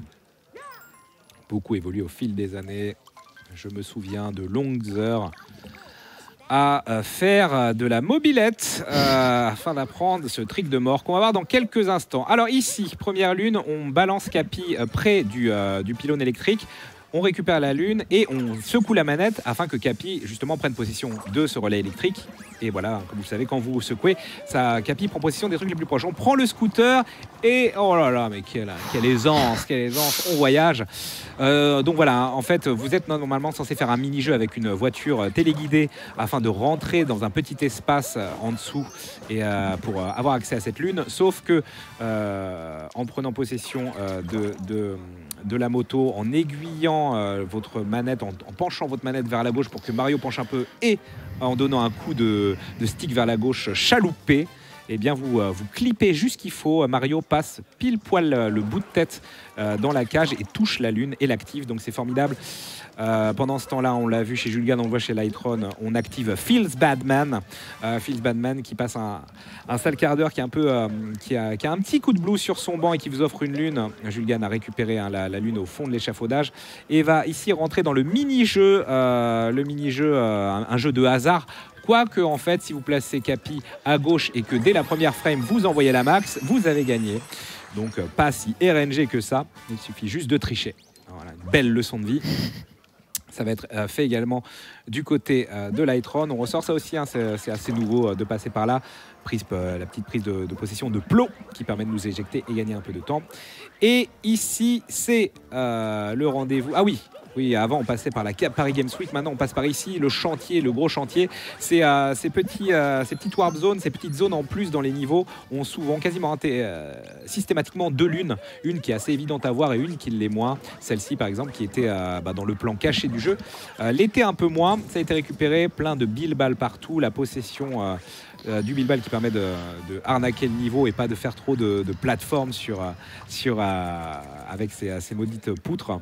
Beaucoup évolué au fil des années. Je me souviens de longues heures à faire de la mobilette afin d'apprendre ce trick de mort qu'on va voir dans quelques instants. Alors ici, première lune, on balance Cappy près du pylône électrique. On récupère la lune et on secoue la manette afin que Cappy justement prenne possession de ce relais électrique. Et voilà, comme vous le savez, quand vous secouez, Cappy prend possession des trucs les plus proches. On prend le scooter et oh là là, mais quelle aisance, on voyage. Donc voilà, en fait, vous êtes normalement censé faire un mini-jeu avec une voiture téléguidée afin de rentrer dans un petit espace en dessous et pour avoir accès à cette lune. Sauf que en prenant possession de la moto, en aiguillant votre manette, en penchant votre manette vers la gauche pour que Mario penche un peu et en donnant un coup de stick vers la gauche chaloupé, eh bien vous clippez juste qu'il faut. Mario passe pile poil le bout de tête dans la cage et touche la lune et l'active, donc c'est formidable. Pendant ce temps-là, on l'a vu chez Jules Gann, on le voit chez Lightron, on active Feels Badman. Feels Badman qui passe un sale quart d'heure, qui a un petit coup de blues sur son banc et qui vous offre une lune. Jules Gann a récupéré la lune au fond de l'échafaudage et va ici rentrer dans le mini-jeu, un jeu de hasard Quoique, en fait, si vous placez Capi à gauche et que dès la première frame, vous envoyez la max, vous avez gagné. Donc, pas si RNG que ça. Il suffit juste de tricher. Voilà, une belle leçon de vie. Ça va être fait également du côté de Lightron. On ressort ça aussi, hein, c'est assez nouveau de passer par là. La petite prise de possession de plot qui permet de nous éjecter et gagner un peu de temps. Et ici, c'est le rendez-vous. Ah oui, avant on passait par la Paris Games Week, maintenant on passe par ici, le chantier, le gros chantier. C'est ces petites warp zones, ces petites zones en plus dans les niveaux ont souvent quasiment systématiquement deux lunes, une qui est assez évidente à voir et une qui l'est moins. Celle-ci par exemple qui était dans le plan caché du jeu, l'était un peu moins, ça a été récupéré, plein de billes-balles partout, la possession du bilbal qui permet de arnaquer le niveau et pas de faire trop de plateformes avec ces maudites poutres.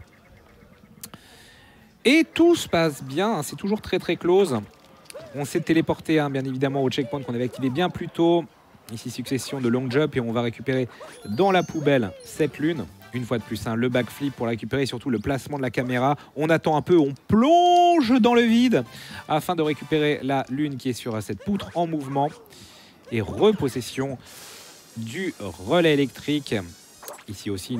Et tout se passe bien, c'est toujours très très close. On s'est téléporté bien évidemment au checkpoint qu'on avait activé bien plus tôt. Ici succession de long jump et on va récupérer dans la poubelle cette lune. Une fois de plus, le backflip pour la récupérer, surtout le placement de la caméra. On attend un peu, on plonge dans le vide afin de récupérer la lune qui est sur cette poutre en mouvement. Et repossession du relais électrique. Ici aussi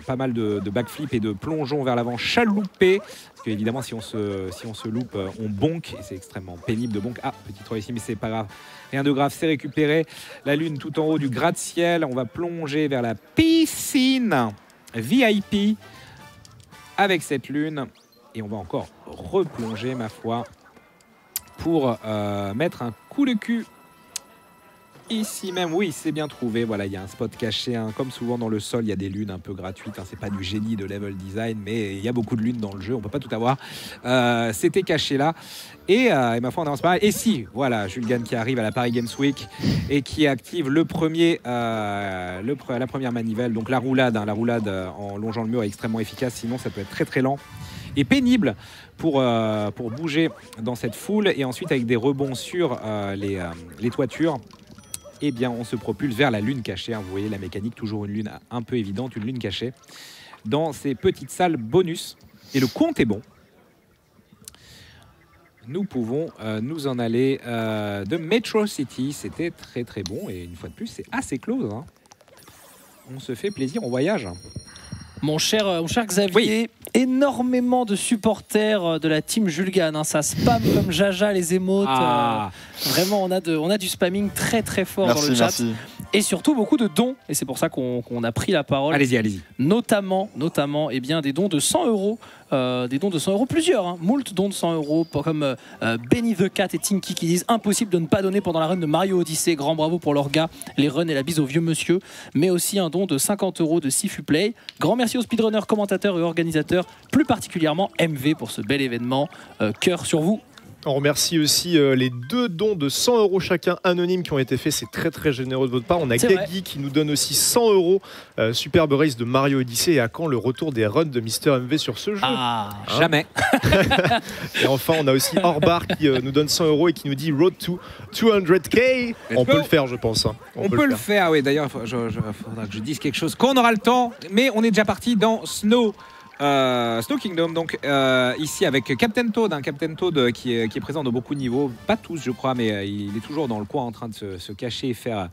pas mal de backflip et de plongeons vers l'avant chaloupé. Parce qu'évidemment, si on se loupe, on bonk. Et c'est extrêmement pénible de bonk. Ah, petit trou ici, mais c'est pas grave. Rien de grave, c'est récupéré. La lune tout en haut du gratte-ciel. On va plonger vers la piscine VIP avec cette lune. Et on va encore replonger, ma foi, pour mettre un coup de cul. Ici même, oui, c'est bien trouvé. Voilà, il y a un spot caché. Comme souvent dans le sol, il y a des lunes un peu gratuites. C'est pas du génie de level design, mais il y a beaucoup de lunes dans le jeu. On peut pas tout avoir. C'était caché là. Et ma foi, on avance pas mal. Et si, voilà, Julgan qui arrive à la Paris Games Week et qui active la première manivelle. Donc la roulade en longeant le mur est extrêmement efficace. Sinon, ça peut être très très lent et pénible pour bouger dans cette foule. Et ensuite, avec des rebonds sur les toitures, eh bien, on se propulse vers la lune cachée. Vous voyez la mécanique, toujours une lune un peu évidente, une lune cachée, dans ces petites salles bonus. Et le compte est bon. Nous pouvons nous en aller de Metro City. C'était très très bon. Et une fois de plus, c'est assez close. On se fait plaisir, on voyage. Mon cher Xavier, oui. Énormément de supporters de la team Julgan. Ça spam comme Jaja les émotes. Vraiment, on a du spamming très très fort dans le chat. Merci. Et surtout beaucoup de dons. Et c'est pour ça qu'on a pris la parole. Allez-y. Notamment des dons de 100 euros. Des dons de 100 euros, plusieurs. Moult dons de 100 euros, comme Benny the Cat et Tinky qui disent impossible de ne pas donner pendant la run de Mario Odyssey. Grand bravo pour leur gars, les runs et la bise au vieux monsieur. Mais aussi un don de 50 euros de Sifu Play. Grand merci aux speedrunners, commentateurs et organisateurs, plus particulièrement MV pour ce bel événement. Cœur sur vous. On remercie aussi les 2 dons de 100 euros chacun anonymes qui ont été faits. C'est très très généreux de votre part. On a Gaggy qui nous donne aussi 100 euros. Superbe race de Mario Odyssey. Et à quand le retour des runs de Mister MV sur ce jeu? Jamais. Et enfin, on a aussi Orbar qui nous donne 100 euros et qui nous dit Road to 200K. On peut le faire, je pense. On peut le faire, oui. D'ailleurs, il faudra que je dise quelque chose quand on aura le temps. Mais on est déjà parti dans Snow Kingdom, donc ici avec Captain Toad, Captain Toad qui est présent dans beaucoup de niveaux, pas tous je crois, mais il est toujours dans le coin en train de se cacher et faire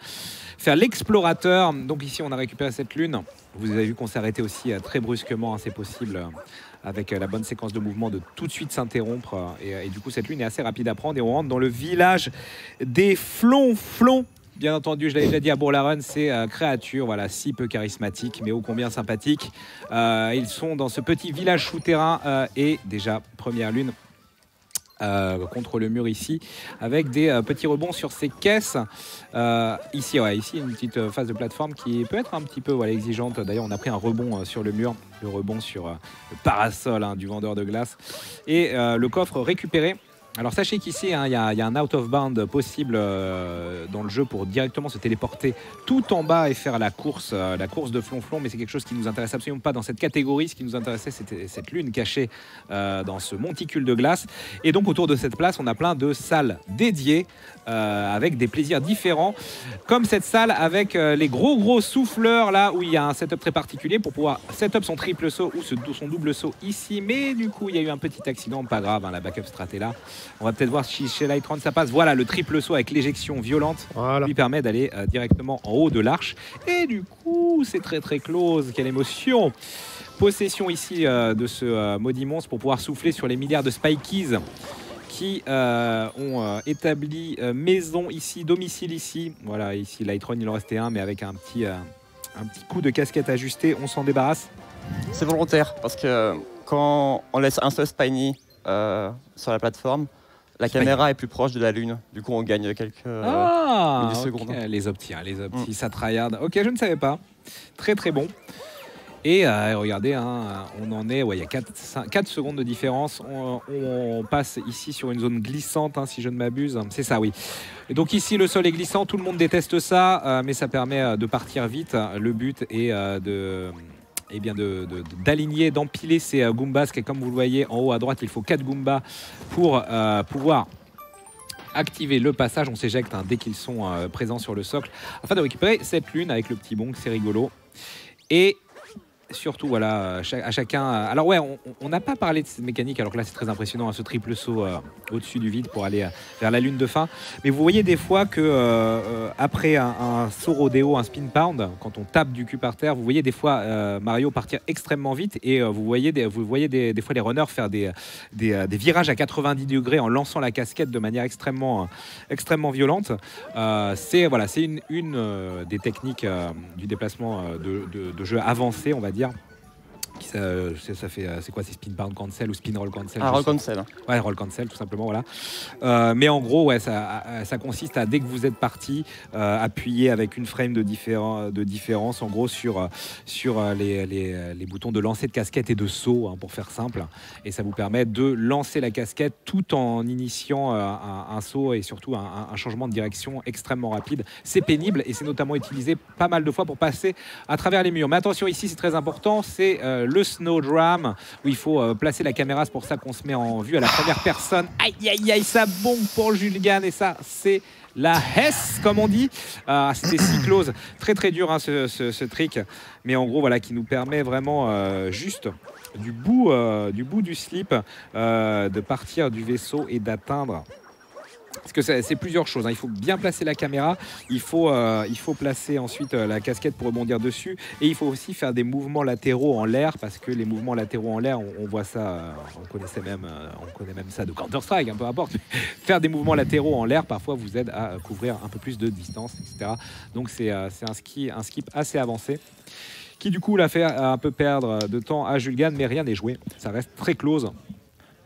l'explorateur. Donc ici on a récupéré cette lune. Vous avez vu qu'on s'est arrêté aussi très brusquement, c'est possible avec la bonne séquence de mouvement de tout de suite s'interrompre et du coup cette lune est assez rapide à prendre et on rentre dans le village des flonflons. Bien entendu, je l'avais déjà dit à Bourg-la-Run, ces créatures, voilà, si peu charismatiques, mais ô combien sympathiques. Ils sont dans ce petit village souterrain et déjà, première lune contre le mur ici, avec des petits rebonds sur ces caisses. Ici, une petite phase de plateforme qui peut être un petit peu exigeante. D'ailleurs, on a pris un rebond sur le mur, le rebond sur le parasol du vendeur de glace. Et le coffre récupéré. Alors sachez qu'ici, il y a un out of bound possible dans le jeu pour directement se téléporter tout en bas et faire la course de flonflon, mais c'est quelque chose qui nous intéresse absolument pas dans cette catégorie. Ce qui nous intéressait, c'était cette lune cachée dans ce monticule de glace. Et donc autour de cette place, on a plein de salles dédiées avec des plaisirs différents, comme cette salle avec les gros souffleurs là où il y a un setup très particulier pour pouvoir setup son triple saut ou son double saut ici. Mais du coup, il y a eu un petit accident, pas grave, la backup strat est là. On va peut-être voir si chez Lightron ça passe. Voilà, le triple saut avec l'éjection violente Voilà. lui permet d'aller directement en haut de l'arche. Et du coup, c'est très très close. Quelle émotion! Possession ici de ce maudit monstre pour pouvoir souffler sur les milliards de Spikies qui ont établi maison ici, domicile ici. Voilà, ici Lightron il en restait un, mais avec un petit coup de casquette ajusté, on s'en débarrasse. C'est volontaire parce que quand on laisse un seul Spiny sur la plateforme, la caméra est plus proche de la lune. Du coup, on gagne quelques millisecondes. Ok, les optis, ça tryhard. Ok, je ne savais pas. Très très bon. Et regardez, on en est, il y a 4 secondes de différence. On passe ici sur une zone glissante, si je ne m'abuse. C'est ça, oui. Et donc ici, le sol est glissant, tout le monde déteste ça, mais ça permet de partir vite. Le but est d'aligner, d'empiler ces Goombas, qui, comme vous le voyez en haut à droite, il faut 4 Goombas pour pouvoir activer le passage. On s'éjecte dès qu'ils sont présents sur le socle, afin de récupérer cette lune avec le petit bonk, c'est rigolo. Et surtout, voilà, à chacun. Alors, ouais, on n'a pas parlé de cette mécanique, alors que là, c'est très impressionnant, ce triple saut au-dessus du vide pour aller vers la lune de fin. Mais vous voyez des fois que, après un saut rodéo, un spin pound, quand on tape du cul par terre, vous voyez des fois Mario partir extrêmement vite et vous voyez des fois les runners faire des virages à 90 degrés en lançant la casquette de manière extrêmement violente. C'est une des techniques du déplacement de jeu avancé, on va dire. Ça fait, c'est quoi, c'est spin pound cancel ou spin roll cancel? Roll cancel. Ouais, roll cancel, tout simplement, voilà. Mais en gros, ouais, ça consiste à, dès que vous êtes parti, appuyer avec une frame de différence, en gros, sur les boutons de lancer de casquette et de saut, pour faire simple. Et ça vous permet de lancer la casquette tout en initiant un saut et surtout un changement de direction extrêmement rapide. C'est pénible et c'est notamment utilisé pas mal de fois pour passer à travers les murs. Mais attention, ici, c'est très important, c'est le Snowdram, où il faut placer la caméra. C'est pour ça qu'on se met en vue à la première personne. Aïe, aïe, aïe, ça bombe pour Julgan. Et ça, c'est la Hess, comme on dit. C'était si close. Très, très dur, ce trick. Mais en gros, voilà, qui nous permet vraiment juste du bout du slip de partir du vaisseau et d'atteindre. Parce que c'est plusieurs choses. Il faut bien placer la caméra, il faut placer ensuite la casquette pour rebondir dessus, et il faut aussi faire des mouvements latéraux en l'air, parce que les mouvements latéraux en l'air, on voit ça, on connaît même ça de Counter-Strike, peu importe. Faire des mouvements latéraux en l'air, parfois, vous aide à couvrir un peu plus de distance, etc. Donc c'est un skip assez avancé, qui du coup l'a fait un peu perdre de temps à Julgan, mais rien n'est joué. Ça reste très close.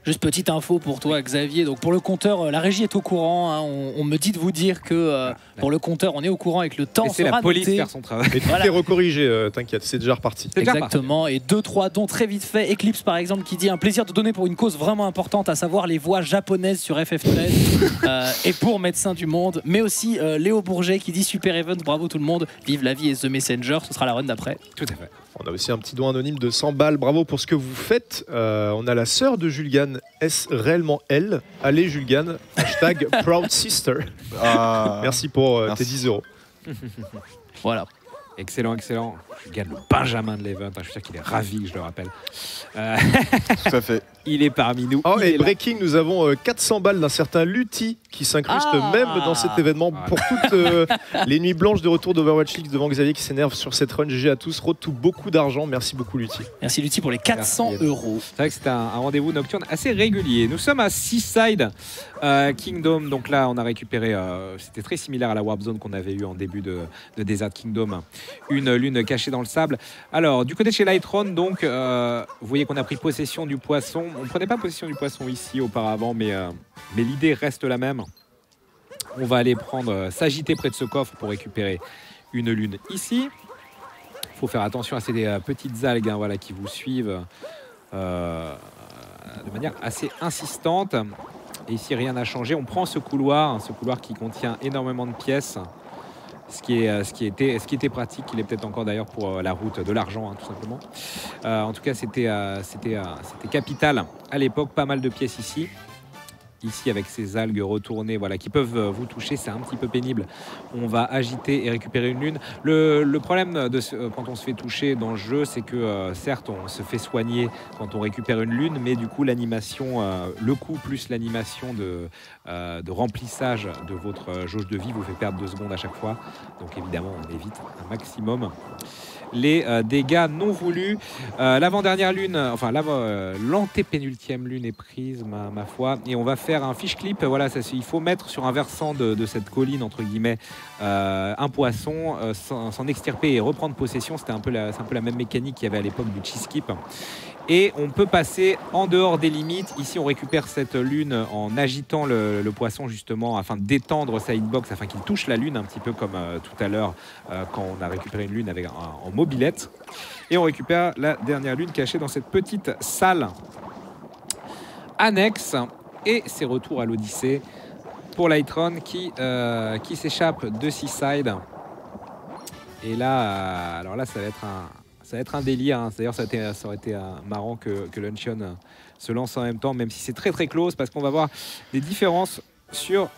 Juste petite info pour toi, Xavier. Donc pour le compteur, la régie est au courant. On me dit de vous dire que pour le compteur, on est au courant et que le temps c'est sera la police noté. faire son travail. Et tout est recorrigé, t'inquiète, c'est déjà reparti. Exactement. Et 2-3 dons très vite fait. Eclipse par exemple qui dit un plaisir de donner pour une cause vraiment importante, à savoir les voix japonaises sur FF13 et pour Médecins du Monde. Mais aussi Léo Bourget qui dit super event, bravo tout le monde, vive la vie et The Messenger. Ce sera la run d'après. Tout à fait. On a aussi un petit don anonyme de 100 balles. Bravo pour ce que vous faites. On a la sœur de Julgan. Est-ce réellement elle? Allez Julgan. Hashtag Proud Sister. Merci pour tes 10 €. Voilà. Excellent, excellent. Je gagne le Benjamin de l'event. Je suis sûr qu'il est ravi que je le rappelle. Tout à fait. Il est parmi nous. Oh, Il et est là. breaking, nous avons 400 balles d'un certain Lutti qui s'incruste même dans cet événement pour toutes les nuits blanches de retour d'Overwatch League devant Xavier qui s'énerve sur cette run. GG à tous, road to beaucoup d'argent. Merci beaucoup Lutti. Merci Lutti pour les 400 €. C'est vrai que c'était un rendez-vous nocturne assez régulier. Nous sommes à Seaside Kingdom. Donc là, on a récupéré, c'était très similaire à la Warp Zone qu'on avait eu en début de Desert Kingdom. Une lune cachée dans le sable. Alors, du côté de chez Lightron, donc, vous voyez qu'on a pris possession du poisson. On ne prenait pas possession du poisson ici auparavant, mais l'idée reste la même. On va aller s'agiter près de ce coffre pour récupérer une lune ici. Il faut faire attention à ces petites algues voilà, qui vous suivent de manière assez insistante. Et ici, rien n'a changé. On prend ce couloir qui contient énormément de pièces. Ce qui était pratique, il est peut-être encore d'ailleurs pour la route de l'argent, tout simplement. En tout cas, c'était capital à l'époque, pas mal de pièces ici. ici avec ces algues retournées voilà, qui peuvent vous toucher, c'est un petit peu pénible. On va agiter et récupérer une lune. Le problème quand on se fait toucher dans le jeu, c'est que certes on se fait soigner quand on récupère une lune, mais du coup l'animation, le coup plus l'animation de remplissage de votre jauge de vie vous fait perdre 2 secondes à chaque fois. Donc évidemment on évite un maximum les dégâts non voulus. L'avant-dernière lune, enfin l'antépénultième lune est prise, ma foi, et on va faire un fish clip. Voilà, il faut mettre sur un versant de cette colline entre guillemets un poisson, s'en extirper et reprendre possession. C'est un peu la même mécanique qu'il y avait à l'époque du cheese skip. Et on peut passer en dehors des limites. Ici, on récupère cette lune en agitant le poisson justement afin d'étendre sa hitbox, afin qu'il touche la lune un petit peu comme tout à l'heure quand on a récupéré une lune avec en mobilette. Et on récupère la dernière lune cachée dans cette petite salle annexe. Et c'est retour à l'Odyssée pour Lightron qui s'échappe de Seaside. Et là, alors là, ça va être un délire. Hein. D'ailleurs, ça aurait été marrant que Luncheon se lance en même temps, même si c'est très très close, parce qu'on va voir des différences sur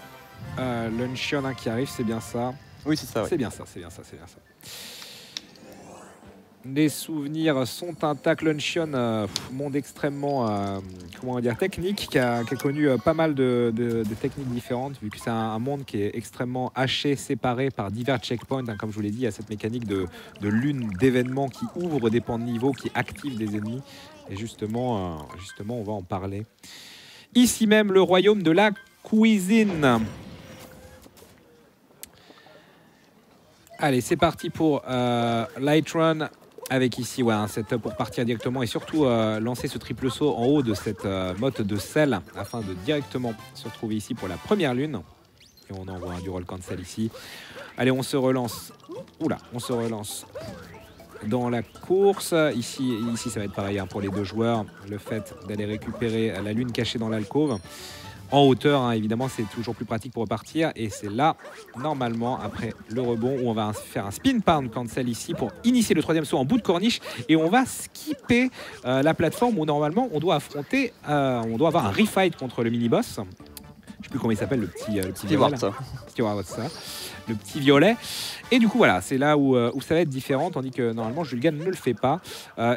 Luncheon qui arrive. C'est bien ça. Oui, c'est ça. Ouais. C'est bien ça. Les souvenirs sont intacts. Luncheon, monde extrêmement comment dire, technique, qui a connu pas mal de techniques différentes, vu que c'est un monde qui est extrêmement haché, séparé par divers checkpoints. Hein, comme je vous l'ai dit, il y a cette mécanique de lune d'événements qui ouvre des pans de niveau, qui active des ennemis. Et justement, on va en parler. Ici même, le royaume de la cuisine. Allez, c'est parti pour Lightron. Avec ici un setup pour partir directement et surtout lancer ce triple saut en haut de cette motte de sel afin de directement se retrouver ici pour la première lune. Et on envoie du roll cancel ici. Allez, on se relance. Oula, on se relance dans la course. Ici ça va être pareil hein, pour les 2 joueurs. Le fait d'aller récupérer la lune cachée dans l'alcôve. En hauteur, hein, évidemment, c'est toujours plus pratique pour repartir. Et c'est là, normalement, après le rebond, où on va faire un spin pound cancel ici pour initier le 3e saut en bout de corniche. Et on va skipper la plateforme où, normalement, on doit affronter, on doit avoir un refight contre le mini-boss. Je ne sais plus comment il s'appelle, le petit violet. Le petit violet. Et du coup, voilà, c'est là où ça va être différent, tandis que normalement, Julgan ne le fait pas.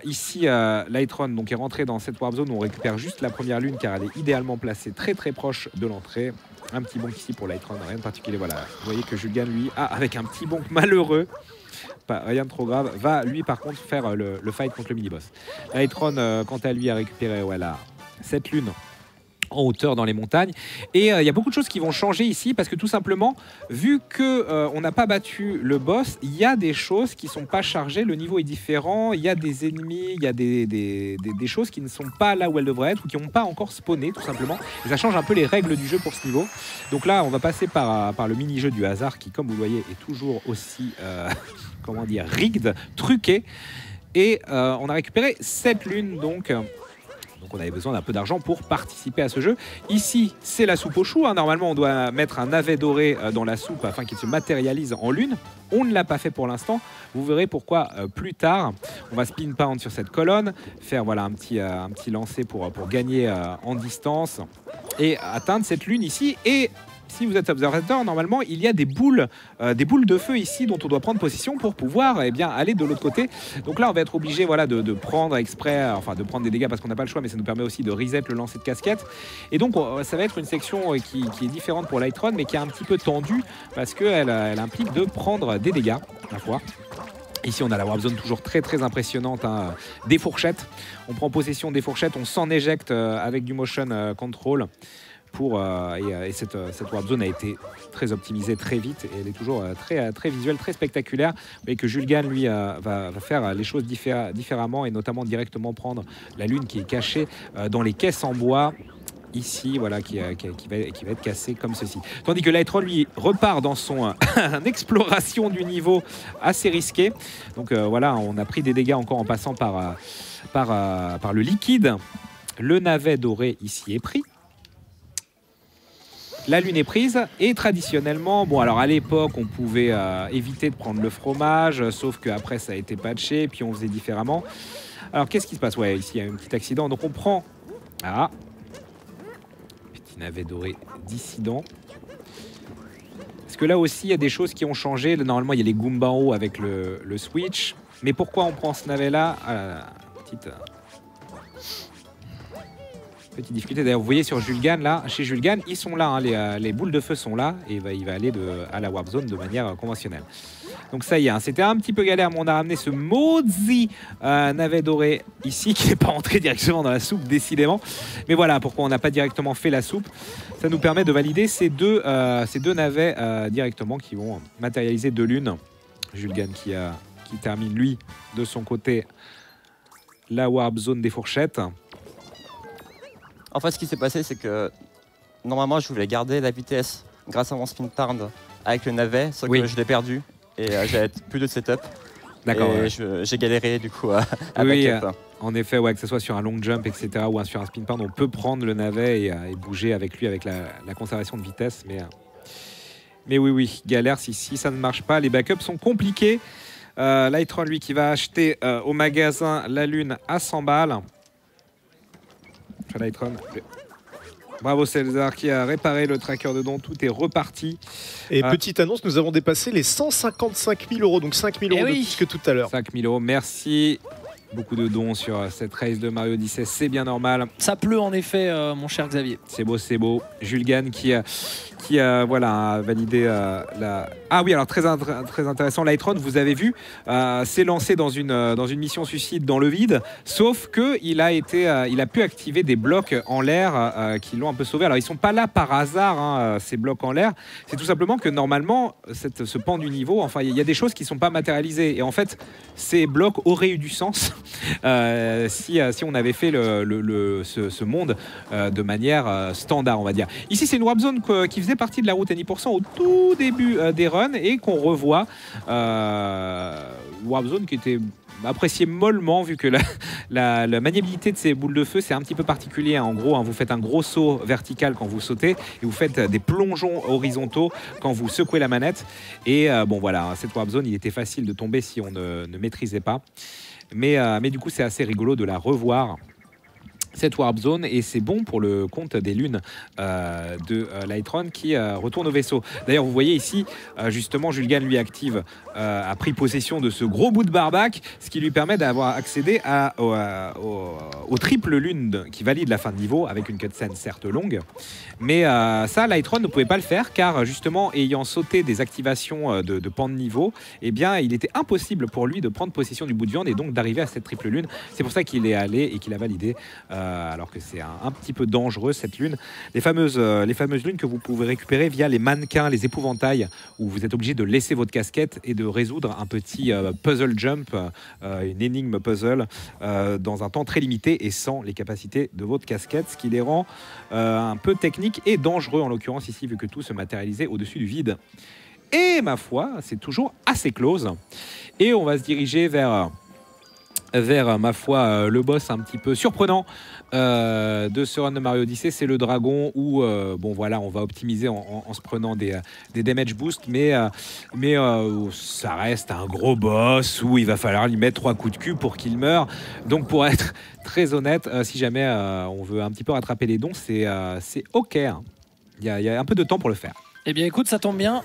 Ici, Lightron donc, est rentré dans cette warp zone où on récupère juste la première lune, car elle est idéalement placée très très proche de l'entrée. Un petit bonk ici pour Lightron, rien de particulier. Voilà, vous voyez que Julgan, lui, avec un petit bonk malheureux, pas, rien de trop grave, va lui par contre faire le fight contre le mini-boss. Lightron, quant à lui, a récupéré voilà, cette lune en hauteur dans les montagnes. Et il y a beaucoup de choses qui vont changer ici parce que tout simplement, vu que on n'a pas battu le boss, il y a des choses qui sont pas chargées, le niveau est différent, il y a des ennemis, il y a des choses qui ne sont pas là où elles devraient être ou qui n'ont pas encore spawné tout simplement. Et ça change un peu les règles du jeu pour ce niveau. Donc là, on va passer par le mini-jeu du hasard qui, comme vous le voyez, est toujours aussi comment dire, rigged, truqué. Et on a récupéré cette lune donc on avait besoin d'un peu d'argent pour participer à ce jeu. Ici, c'est la soupe aux choux. Hein. Normalement, on doit mettre un navet doré dans la soupe afin qu'il se matérialise en lune. On ne l'a pas fait pour l'instant. Vous verrez pourquoi plus tard. On va spin pound sur cette colonne, faire voilà, un petit lancer pour gagner en distance et atteindre cette lune ici. Et si vous êtes observateur, normalement, il y a des boules de feu ici dont on doit prendre possession pour pouvoir aller de l'autre côté. Donc là, on va être obligé voilà, de prendre exprès, enfin de prendre des dégâts parce qu'on n'a pas le choix, mais ça nous permet aussi de reset le lancer de casquette. Et donc, ça va être une section qui est différente pour Lightron, mais qui est un petit peu tendue parce qu'elle implique de prendre des dégâts à la fois. Ici, on a la warp zone toujours très très impressionnante, hein, des fourchettes. On prend possession des fourchettes, on s'en éjecte avec du motion control. Et cette warp zone a été très optimisée très vite et elle est toujours très visuelle, très spectaculaire. Vous voyez que Julgan, lui, va faire les choses différemment et notamment directement prendre la lune qui est cachée dans les caisses en bois. Ici, voilà, qui va être cassé comme ceci. Tandis que Lightron, lui, repart dans son exploration du niveau assez risqué. Donc voilà, on a pris des dégâts encore en passant par le liquide. Le navet doré ici est pris. La lune est prise et traditionnellement, bon alors à l'époque on pouvait éviter de prendre le fromage, sauf qu'après ça a été patché, puis on faisait différemment. Alors qu'est-ce qui se passe? Ouais, ici il y a un petit accident, donc on prend... Ah, petit navet doré dissident. Parce que là aussi, il y a des choses qui ont changé. Normalement, il y a les Goombas en haut avec le switch. Mais pourquoi on prend ce navet-là? Petite difficulté. D'ailleurs, vous voyez sur Julgan, là, chez Julgan, ils sont là. Hein, les boules de feu sont là. Et il va aller à la Warp Zone de manière conventionnelle. Donc ça y est, hein, c'était un petit peu galère, mais on a ramené ce maudit navet doré ici, qui n'est pas entré directement dans la soupe, décidément. Mais voilà, pourquoi on n'a pas directement fait la soupe. Ça nous permet de valider ces deux navets directement, qui vont matérialiser 2 lunes. Julgan qui termine, lui, de son côté, la Warp Zone des fourchettes. En fait, ce qui s'est passé, c'est que normalement, je voulais garder la vitesse grâce à mon spin parn avec le navet, sauf que je l'ai perdu et j'avais plus de setup. D'accord. Et j'ai galéré du coup à oui, backup. En effet, que ce soit sur un long jump, etc., ou sur un spin parn, on peut prendre le navet et bouger avec lui avec la conservation de vitesse. Mais oui, galère si ça ne marche pas. Les backups sont compliqués. Lightron, lui, qui va acheter au magasin la lune à 100 balles. Lightron. Bravo César qui a réparé le tracker de dons, tout est reparti. Et petite annonce, nous avons dépassé les 155 000 €, donc 5 000 € de plus que tout à l'heure. 5 000 €, merci. Beaucoup de dons sur cette race de Mario Odyssey, c'est bien normal. Ça pleut en effet, mon cher Xavier. C'est beau, c'est beau. Julgan qui a validé la... Ah oui, alors très intéressant, Lightron, vous avez vu, s'est lancé dans une mission suicide dans le vide, sauf qu'il a pu activer des blocs en l'air qui l'ont un peu sauvé. Alors ils sont pas là par hasard, hein, ces blocs en l'air, c'est tout simplement que normalement, ce pan du niveau, enfin il y a des choses qui sont pas matérialisées, et en fait, ces blocs auraient eu du sens si on avait fait ce monde de manière standard, on va dire. Ici, c'est une warp zone qui faisait partie de la route N% au tout début des runs et qu'on revoit. Warp zone qui était appréciée mollement, vu que la maniabilité de ces boules de feu, c'est un petit peu particulier. En gros, hein, vous faites un gros saut vertical quand vous sautez et vous faites des plongeons horizontaux quand vous secouez la manette. Et bon voilà, cette warp zone, il était facile de tomber si on ne maîtrisait pas. Mais du coup, c'est assez rigolo de la revoir, cette warp zone, et c'est bon pour le compte des lunes de Lightron qui retourne au vaisseau. D'ailleurs, vous voyez ici, justement, Julgan lui active, a pris possession de ce gros bout de barbac, ce qui lui permet d'avoir accédé au triple lune qui valide la fin de niveau, avec une cutscene certes longue. Mais ça, Lightron ne pouvait pas le faire, car justement, ayant sauté des activations de pan de niveau, eh bien, il était impossible pour lui de prendre possession du bout de viande et donc d'arriver à cette triple lune. C'est pour ça qu'il est allé et qu'il a validé. Alors que c'est un petit peu dangereux cette lune. Les fameuses lunes que vous pouvez récupérer via les mannequins, les épouvantails, où vous êtes obligé de laisser votre casquette et de résoudre un petit puzzle jump, une énigme puzzle, dans un temps très limité et sans les capacités de votre casquette, ce qui les rend un peu techniques et dangereux en l'occurrence ici, vu que tout se matérialisait au-dessus du vide. Et ma foi, c'est toujours assez close. Et on va se diriger vers ma foi, le boss un petit peu surprenant de ce run de Mario Odyssey, c'est le dragon, où bon voilà, on va optimiser en se prenant des damage boosts, mais ça reste un gros boss où il va falloir lui mettre 3 coups de cul pour qu'il meure. Donc pour être très honnête, si jamais on veut un petit peu rattraper les dons, c'est ok, hein. Il y a un peu de temps pour le faire. Eh bien écoute, ça tombe bien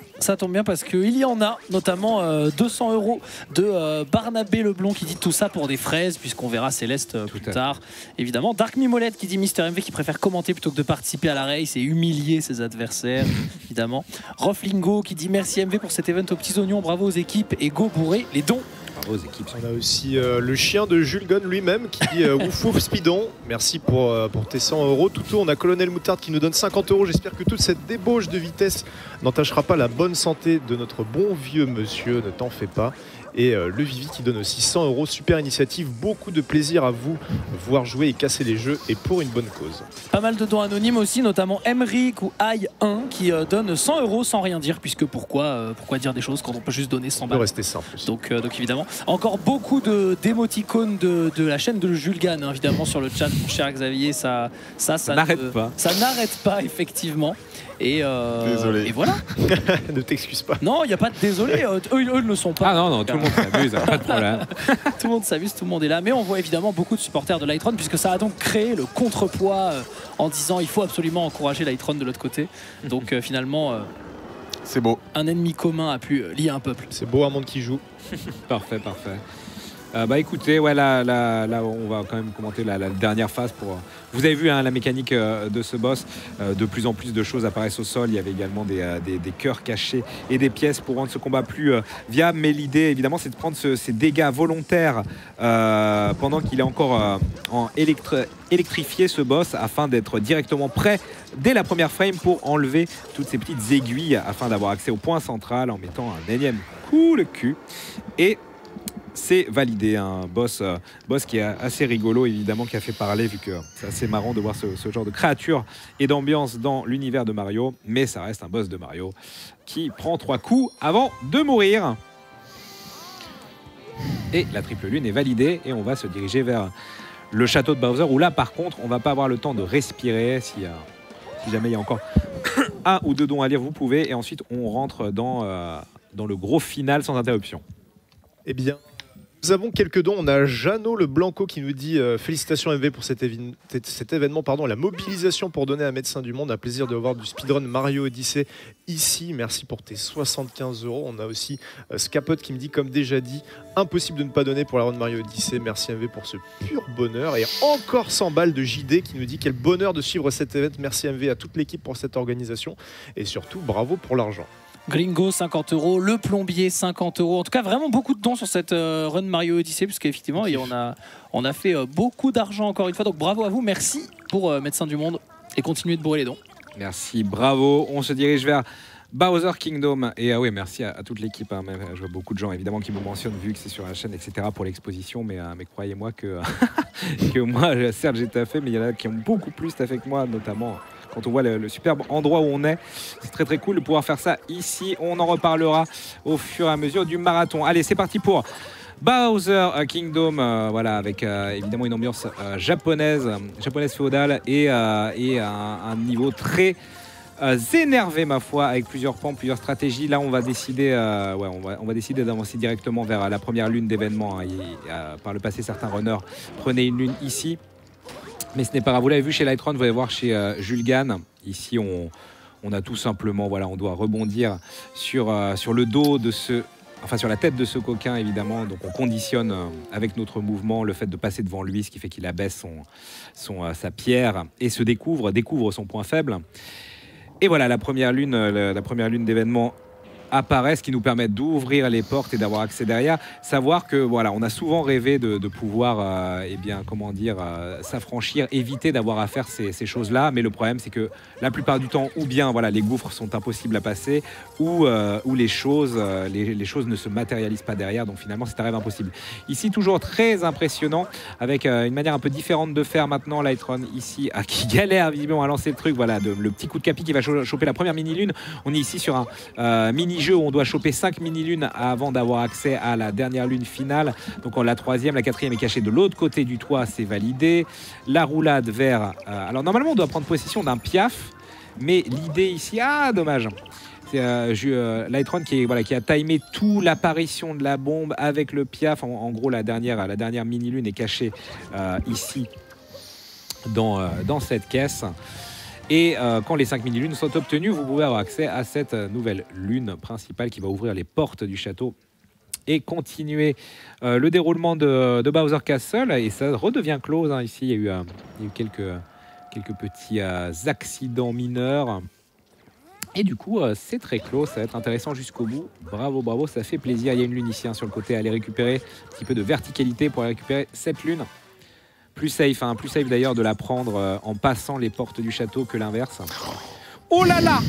parce qu'il y en a, notamment 200 € de Barnabé Leblond qui dit tout ça pour des fraises, puisqu'on verra Céleste plus tard. Évidemment, Dark Mimolette qui dit Mister MV qui préfère commenter plutôt que de participer à la race et humilier ses adversaires, évidemment. Roflingo qui dit merci MV pour cet event aux petits oignons, bravo aux équipes et go bourrer les dons. Bravo aux équipes. On a aussi le chien de Julgan lui-même qui dit ouf ouf Speedon, merci pour tes 100 €. Toutou, on a Colonel Moutarde qui nous donne 50 €. J'espère que toute cette débauche de vitesse n'entachera pas la bonne santé de notre bon vieux monsieur, ne t'en fais pas. Et le Vivi qui donne aussi 100 €, super initiative, beaucoup de plaisir à vous voir jouer et casser les jeux, et pour une bonne cause. Pas mal de dons anonymes aussi, notamment Emric ou Aïe1 qui donne 100 € sans rien dire, puisque pourquoi dire des choses quand on peut juste donner 100 balles. On peut rester simple. Donc évidemment, encore beaucoup d'émoticônes de la chaîne de Julgan, hein, évidemment sur le chat, mon cher Xavier, ça n'arrête pas. Ça n'arrête pas effectivement. Désolé. Et voilà. Ne t'excuse pas. Non, il n'y a pas de désolé. Eux ne le sont pas. Ah non, tout le monde s'amuse, pas de problème. Tout le monde s'amuse, tout le monde est là. Mais on voit évidemment beaucoup de supporters de Lightron, puisque ça a donc créé le contrepoids en disant il faut absolument encourager Lightron de l'autre côté. Donc finalement, C'est beau. un ennemi commun a pu lier un peuple. C'est beau un monde qui joue. Parfait, parfait. Bah écoutez, ouais, là, on va quand même commenter la dernière phase. Vous avez vu hein, la mécanique de ce boss. De plus en plus de choses apparaissent au sol. Il y avait également des cœurs cachés et des pièces pour rendre ce combat plus viable. Mais l'idée, évidemment, c'est de prendre ces dégâts volontaires pendant qu'il est encore électrifié, ce boss, afin d'être directement prêt dès la première frame pour enlever toutes ces petites aiguilles afin d'avoir accès au point central en mettant un énième coup le cul. Et c'est validé, un boss qui est assez rigolo, évidemment, qui a fait parler, vu que c'est assez marrant de voir ce genre de créature et d'ambiance dans l'univers de Mario. Mais ça reste un boss de Mario qui prend 3 coups avant de mourir. Et la triple lune est validée et on va se diriger vers le château de Bowser, où là, par contre, on va pas avoir le temps de respirer. Si jamais il y a encore 1 ou 2 dons à lire, vous pouvez. Et ensuite, on rentre dans le gros final sans interruption. Eh bien, nous avons quelques dons. On a Jeannot le Blanco qui nous dit félicitations MV pour cet événement, la mobilisation pour donner à Médecins du Monde. Un plaisir de voir du speedrun Mario Odyssey ici. Merci pour tes 75 €. On a aussi Scapote qui me dit, comme déjà dit, impossible de ne pas donner pour la run Mario Odyssey. Merci MV pour ce pur bonheur. Et encore 100 balles de JD qui nous dit quel bonheur de suivre cet événement. Merci MV à toute l'équipe pour cette organisation et surtout bravo pour l'argent. Gringo 50 €, le plombier 50 €. En tout cas, vraiment beaucoup de dons sur cette run Mario Odyssey, puisqu'effectivement, on a fait beaucoup d'argent encore une fois. Donc bravo à vous, merci pour Médecins du Monde et continuez de bourrer les dons. Merci, bravo. On se dirige vers Bowser Kingdom. Et oui, merci à toute l'équipe. Hein. Je vois beaucoup de gens évidemment qui me mentionnent vu que c'est sur la chaîne, etc. pour l'exposition. Mais croyez-moi que, que moi, certes, j'ai taffé, mais il y en a qui ont beaucoup plus taffé que moi, notamment. Quand on voit le superbe endroit où on est, c'est très très cool de pouvoir faire ça ici. On en reparlera au fur et à mesure du marathon. Allez, c'est parti pour Bowser Kingdom, voilà, avec évidemment une ambiance japonaise féodale et un niveau très énervé, ma foi, avec plusieurs plans, plusieurs stratégies. Là, on va décider, on va décider d'avancer directement vers la première lune d'événement. Hein. Par le passé, certains runners prenaient une lune ici. Mais ce n'est pas grave, vous l'avez vu chez Lightron, vous allez voir chez Julgan. Ici, on a tout simplement, voilà, on doit rebondir sur le dos de sur la tête de ce coquin, évidemment. Donc on conditionne avec notre mouvement le fait de passer devant lui, ce qui fait qu'il abaisse sa pierre et découvre son point faible. Et voilà, la première lune d'événement apparaît, ce qui nous permet d'ouvrir les portes et d'avoir accès derrière. Savoir que voilà, on a souvent rêvé de pouvoir s'affranchir, éviter d'avoir à faire ces choses-là. Mais le problème, c'est que la plupart du temps, ou bien voilà, les gouffres sont impossibles à passer, ou les choses ne se matérialisent pas derrière. Donc finalement, c'est un rêve impossible. Ici, toujours très impressionnant, avec une manière un peu différente de faire maintenant. Lightron ici, qui galère visiblement à lancer le truc. Voilà, le petit coup de capi qui va choper la première mini-lune. On est ici sur un mini-jeu où on doit choper 5 mini-lunes avant d'avoir accès à la dernière lune finale. Donc la troisième, la quatrième est cachée de l'autre côté du toit, c'est validé. La roulade vers... alors normalement, on doit prendre possession d'un piaf, mais l'idée ici... Ah, dommage. C'est Lightron qui a timé toute l'apparition de la bombe avec le piaf. En gros, la dernière mini-lune est cachée ici, dans cette caisse. Et quand les 5 mini-lunes sont obtenues, vous pouvez avoir accès à cette nouvelle lune principale qui va ouvrir les portes du château et continuer le déroulement de Bowser Castle. Et ça redevient close. Hein. Ici, il y a eu quelques petits accidents mineurs. Et du coup, c'est très close. Ça va être intéressant jusqu'au bout. Bravo, bravo, ça fait plaisir. Il y a une lune ici sur le côté. Allez récupérer un petit peu de verticalité pour aller récupérer cette lune. Plus safe d'ailleurs de la prendre en passant les portes du château que l'inverse. Oh là là!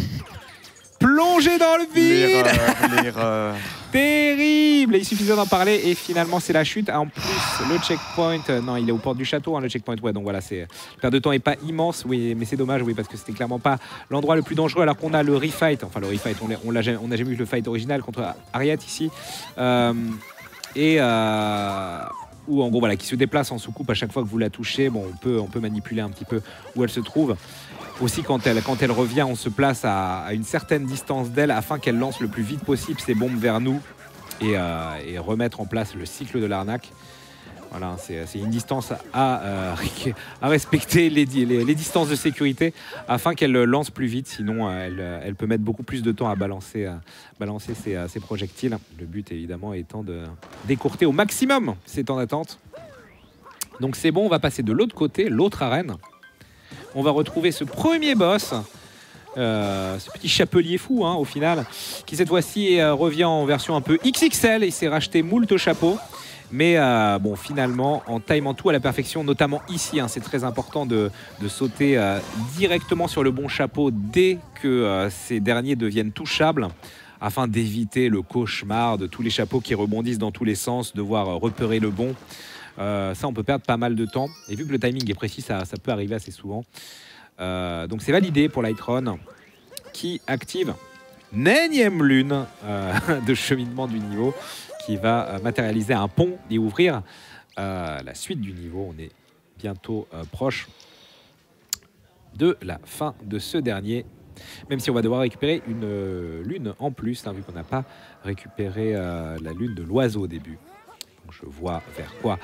Plongé dans le vide! L'erreur. Terrible! Il suffisait d'en parler et finalement c'est la chute. En plus, le checkpoint, non, il est aux portes du château, hein, le checkpoint, ouais, donc voilà, la perte de temps n'est pas immense, oui, mais c'est dommage, oui, parce que c'était clairement pas l'endroit le plus dangereux, alors qu'on a le refight, on n'a jamais vu le fight original contre Harriet ici. Ou en gros voilà, qui se déplace en soucoupe à chaque fois que vous la touchez. Bon, on peut manipuler un petit peu où elle se trouve. Aussi quand elle revient, on se place à une certaine distance d'elle afin qu'elle lance le plus vite possible ses bombes vers nous. et remettre en place le cycle de l'arnaque. Voilà, c'est une distance à respecter, les distances de sécurité, afin qu'elle lance plus vite. Sinon, elle peut mettre beaucoup plus de temps à balancer ses projectiles. Le but, évidemment, étant d'écourter au maximum ces temps d'attente. Donc c'est bon, on va passer de l'autre côté, l'autre arène. On va retrouver ce premier boss, ce petit chapelier fou, hein, au final, qui cette fois-ci revient en version un peu XXL. Il s'est racheté moult chapeaux. Mais bon, finalement, en timant tout à la perfection, notamment ici, hein, c'est très important de sauter directement sur le bon chapeau dès que ces derniers deviennent touchables, afin d'éviter le cauchemar de tous les chapeaux qui rebondissent dans tous les sens, devoir repérer le bon. Ça, on peut perdre pas mal de temps. Et vu que le timing est précis, ça peut arriver assez souvent. Donc c'est validé pour Lightron, qui active une énième lune de cheminement du niveau, qui va matérialiser un pont et ouvrir la suite du niveau. On est bientôt proche de la fin de ce dernier, même si on va devoir récupérer une lune en plus, hein, vu qu'on n'a pas récupéré la lune de l'oiseau au début. Donc je vois vers quoi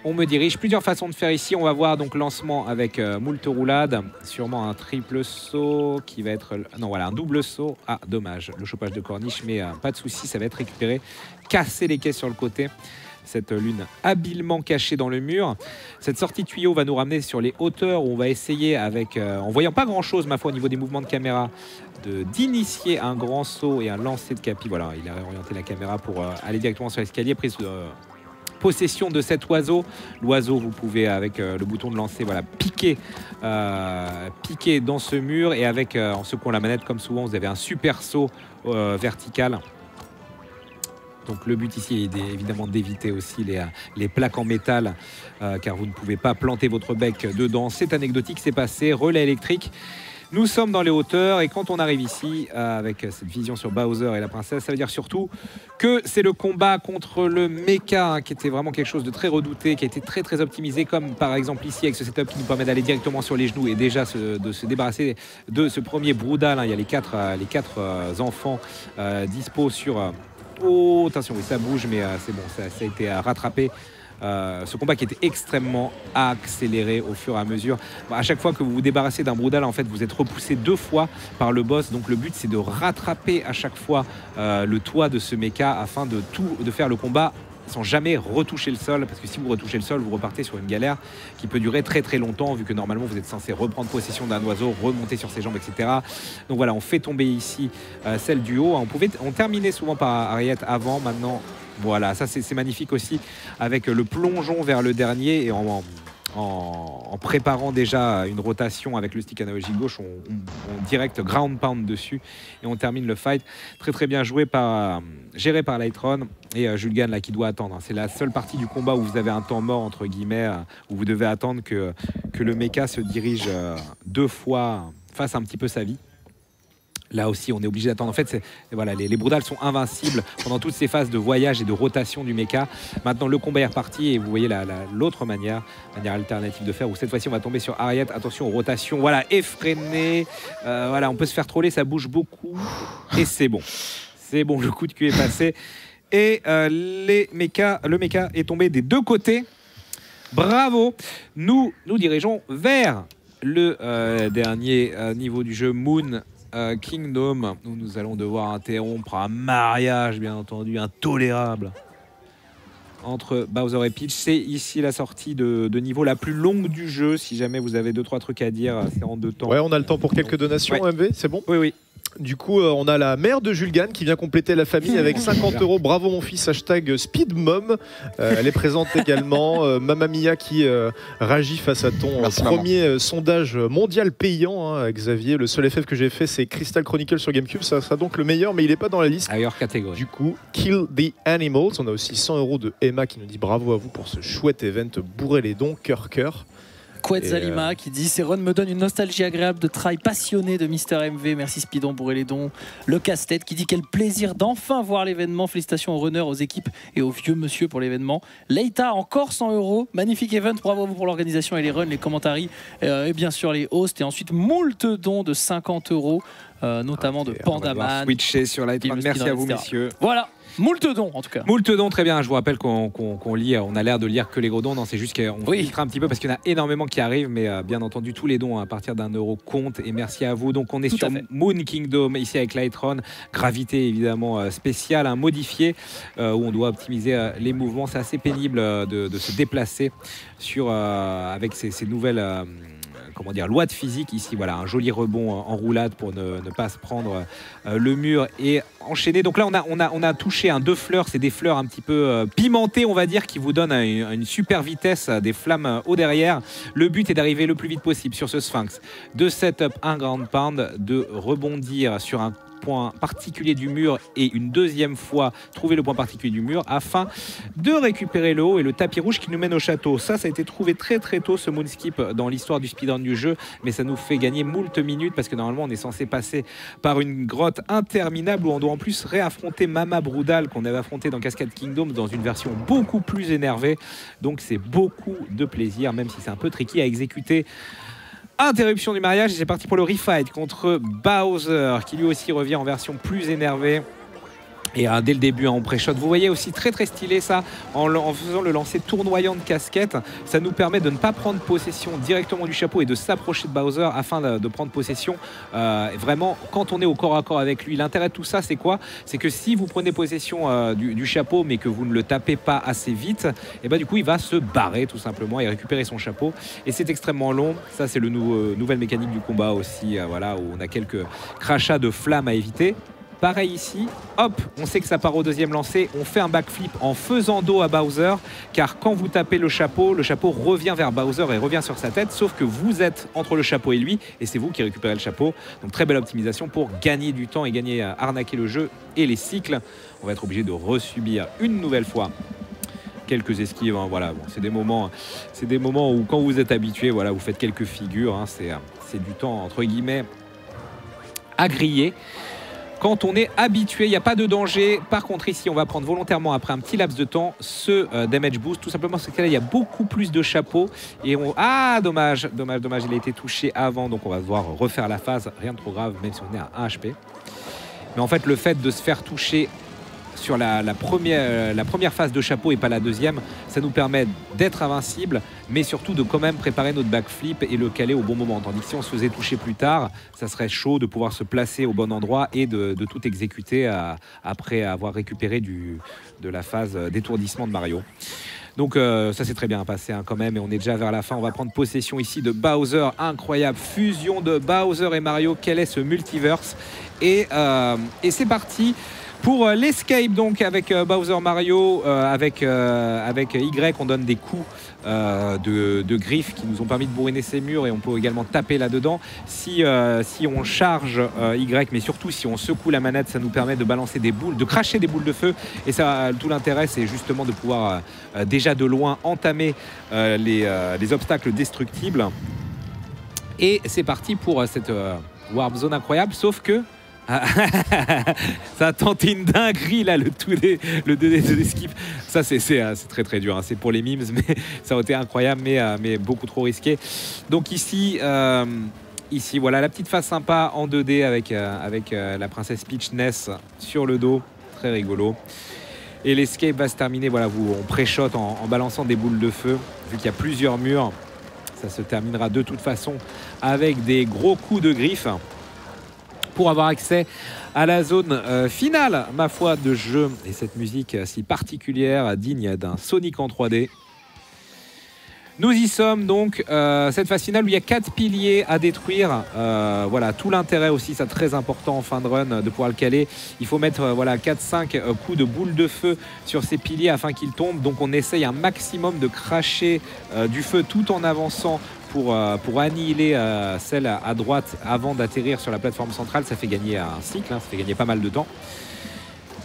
on me dirige. Plusieurs façons de faire ici. On va voir donc lancement avec moult roulade, sûrement un triple saut qui va être... Non, voilà, un double saut. Ah, dommage, le chopage de corniche, mais pas de souci, ça va être récupéré. Casser les caisses sur le côté. Cette lune habilement cachée dans le mur. Cette sortie tuyau va nous ramener sur les hauteurs où on va essayer, avec, en voyant pas grand chose, ma foi, au niveau des mouvements de caméra, d'initier un grand saut et un lancer de capi. Voilà, il a réorienté la caméra pour aller directement sur l'escalier. Prise possession de cet oiseau. L'oiseau, vous pouvez, avec le bouton de lancer, voilà, piquer dans ce mur. Et avec, en secouant la manette, comme souvent, vous avez un super saut vertical. Donc le but ici est évidemment d'éviter aussi les plaques en métal, car vous ne pouvez pas planter votre bec dedans. C'est anecdotique, c'est passé. Relais électrique. Nous sommes dans les hauteurs, et quand on arrive ici avec cette vision sur Bowser et la princesse, ça veut dire surtout que c'est le combat contre le mecha, hein, qui était vraiment quelque chose de très redouté, qui a été très très optimisé, comme par exemple ici avec ce setup qui nous permet d'aller directement sur les genoux et déjà de se débarrasser de ce premier broodal, hein. Il y a les quatre enfants dispo sur... Oh, attention, oui, ça bouge, mais c'est bon, ça a été rattrapé. Ce combat qui était extrêmement accéléré au fur et à mesure. À chaque fois que vous vous débarrassez d'un broodal, en fait, vous êtes repoussé 2 fois par le boss. Donc le but, c'est de rattraper à chaque fois le toit de ce mecha, afin de faire le combat sans jamais retoucher le sol, parce que si vous retouchez le sol, vous repartez sur une galère qui peut durer très très longtemps, vu que normalement vous êtes censé reprendre possession d'un oiseau, remonter sur ses jambes, etc. Donc voilà, on fait tomber ici celle du haut. On terminait souvent par Harriet avant, maintenant voilà, ça c'est magnifique aussi, avec le plongeon vers le dernier, et en préparant déjà une rotation avec le stick analogique gauche, on direct ground pound dessus et on termine le fight. Très très bien joué, géré par Lightron et Julgan là qui doit attendre. C'est la seule partie du combat où vous avez un temps mort entre guillemets, où vous devez attendre que le mecha se dirige 2 fois, fasse un petit peu sa vie. Là aussi, on est obligé d'attendre. En fait, voilà, les broodals sont invincibles pendant toutes ces phases de voyage et de rotation du mecha. Maintenant, le combat est reparti et vous voyez l'autre manière alternative de faire, où cette fois-ci, on va tomber sur Harriet. Attention aux rotations, voilà, effréné. Voilà, on peut se faire troller, ça bouge beaucoup. Et c'est bon. C'est bon, le coup de cul est passé. Et le mecha est tombé des 2 côtés. Bravo. Nous dirigeons vers le dernier niveau du jeu, Moon Kingdom, où nous allons devoir interrompre un mariage, bien entendu, intolérable entre Bowser et Peach. C'est ici la sortie de niveau la plus longue du jeu. Si jamais vous avez 2-3 trucs à dire, c'est en 2 temps. Ouais, on a le temps pour quelques donations, ouais. MV, c'est bon? Oui, oui. Du coup, on a la mère de Julgan qui vient compléter la famille avec 50 €. Bravo mon fils, hashtag SpeedMom. Elle est présente également. Mamma Mia qui réagit face à ton premier sondage mondial payant, hein, Xavier. Le seul FF que j'ai fait, c'est Crystal Chronicle sur GameCube. Ça sera donc le meilleur, mais il n'est pas dans la liste. Ailleurs catégorie. Du coup, Kill the Animals. On a aussi 100 € de Emma qui nous dit bravo à vous pour ce chouette event. Bourrez les dons, cœur. Quetzalima qui dit: ces runs me donnent une nostalgie agréable de travail passionné de Mister MV. Merci Speedon, bourrez les dons. Le casse-tête qui dit: quel plaisir d'enfin voir l'événement. Félicitations aux runners, aux équipes et aux vieux monsieur pour l'événement. Leita, encore 100 €. Magnifique event, bravo à vous pour l'organisation et les runs, les commentaires et bien sûr les hosts. Et ensuite, moult dons de 50 €. notamment de On va devoir Pandaman. switcher sur Lightrun. Merci à vous, messieurs. Voilà, moult dons en tout cas. Moult dons, très bien. Je vous rappelle qu'on lit, on a l'air de lire que les gros dons. Non, c'est juste qu'on filtre un petit peu parce qu'il y en a énormément qui arrivent. Mais bien entendu, tous les dons à partir d'1 € comptent. Et merci à vous. Donc, on est sur Moon Kingdom ici avec Lightrun. Gravité évidemment spéciale, modifiée, où on doit optimiser les mouvements. C'est assez pénible de se déplacer avec ces nouvelles. Comment dire, loi de physique ici, voilà, un joli rebond en roulade pour ne pas se prendre le mur et enchaîner. Donc là, on a touché 2 fleurs, c'est des fleurs un petit peu pimentées, on va dire, qui vous donnent une super vitesse, des flammes au derrière. Le but est d'arriver le plus vite possible sur ce Sphinx. De setup, un ground pound, de rebondir sur un point particulier du mur et une deuxième fois trouver le point particulier du mur afin de récupérer le haut et le tapis rouge qui nous mène au château. Ça a été trouvé très tôt ce moonskip dans l'histoire du speedrun du jeu, mais ça nous fait gagner moult minutes parce que normalement on est censé passer par une grotte interminable où on doit en plus réaffronter Mama Broodal qu'on avait affronté dans Cascade Kingdom dans une version beaucoup plus énervée. Donc c'est beaucoup de plaisir, même si c'est un peu tricky à exécuter. Interruption du mariage et c'est parti pour le refight contre Bowser qui lui aussi revient en version plus énervée. Et dès le début, on pré-shot. Vous voyez aussi très stylé ça, en faisant le lancer tournoyant de casquette. Ça nous permet de ne pas prendre possession directement du chapeau et de s'approcher de Bowser afin de prendre possession. Vraiment, quand on est au corps à corps avec lui, l'intérêt de tout ça, c'est quoi? C'est que si vous prenez possession du chapeau, mais que vous ne le tapez pas assez vite, et du coup, il va se barrer tout simplement et récupérer son chapeau. Et c'est extrêmement long. Ça, c'est le nouvelle mécanique du combat aussi, voilà, où on a quelques crachats de flammes à éviter. Pareil ici, hop, on sait que ça part au deuxième lancer, on fait un backflip en faisant dos à Bowser, car quand vous tapez le chapeau revient vers Bowser et revient sur sa tête, sauf que vous êtes entre le chapeau et lui, et c'est vous qui récupérez le chapeau. Donc très belle optimisation pour gagner du temps et gagner à arnaquer le jeu et les cycles. On va être obligé de resubir une nouvelle fois quelques esquives, hein, voilà. Bon, c'est des moments où quand vous êtes habitué, voilà, vous faites quelques figures, hein, c'est du temps entre guillemets à griller. Quand on est habitué, il n'y a pas de danger. Par contre, ici, on va prendre volontairement, après un petit laps de temps, ce damage boost. Tout simplement parce que là, il y a beaucoup plus de chapeaux. Et ah, dommage, il a été touché avant. Donc, on va devoir refaire la phase. Rien de trop grave, même si on est à 1 HP. Mais en fait, le fait de se faire toucher sur la première phase de chapeau et pas la deuxième, ça nous permet d'être invincible, mais surtout de quand même préparer notre backflip et le caler au bon moment. Tandis que si on se faisait toucher plus tard, ça serait chaud de pouvoir se placer au bon endroit et de tout exécuter après avoir récupéré de la phase d'étourdissement de Mario. Donc ça s'est très bien passé quand même, et on est déjà vers la fin. On va prendre possession ici de Bowser, incroyable fusion de Bowser et Mario. Quel est ce multiverse? Et c'est parti pour l'escape donc avec Bowser Mario, avec Y, on donne des coups de griffes qui nous ont permis de bourriner ces murs, et on peut également taper là-dedans. Si on charge Y, mais surtout si on secoue la manette, ça nous permet de balancer des boules, de cracher des boules de feu. Et ça, tout l'intérêt, c'est justement de pouvoir déjà de loin entamer les obstacles destructibles. Et c'est parti pour cette Warp Zone incroyable, sauf que ça a tenté une dinguerie là, le 2D de skip. Ça c'est très dur, hein. C'est pour les memes, mais ça a été incroyable, mais beaucoup trop risqué. Donc ici voilà la petite phase sympa en 2D avec la princesse Peach Ness sur le dos, très rigolo. Et l'escape va se terminer, voilà, on pré-shot en balançant des boules de feu, vu qu'il y a plusieurs murs. Ça se terminera de toute façon avec des gros coups de griffes pour avoir accès à la zone finale, ma foi, de jeu. Et cette musique si particulière, digne d'un Sonic en 3D. Nous y sommes donc, cette phase finale où il y a 4 piliers à détruire. Voilà, tout l'intérêt aussi, c'est très important en fin de run de pouvoir le caler. Il faut mettre 4-5 coups de boule de feu sur ces piliers afin qu'ils tombent. Donc on essaye un maximum de cracher du feu tout en avançant pour annihiler celle à droite avant d'atterrir sur la plateforme centrale. Ça fait gagner un cycle, hein, ça fait gagner pas mal de temps.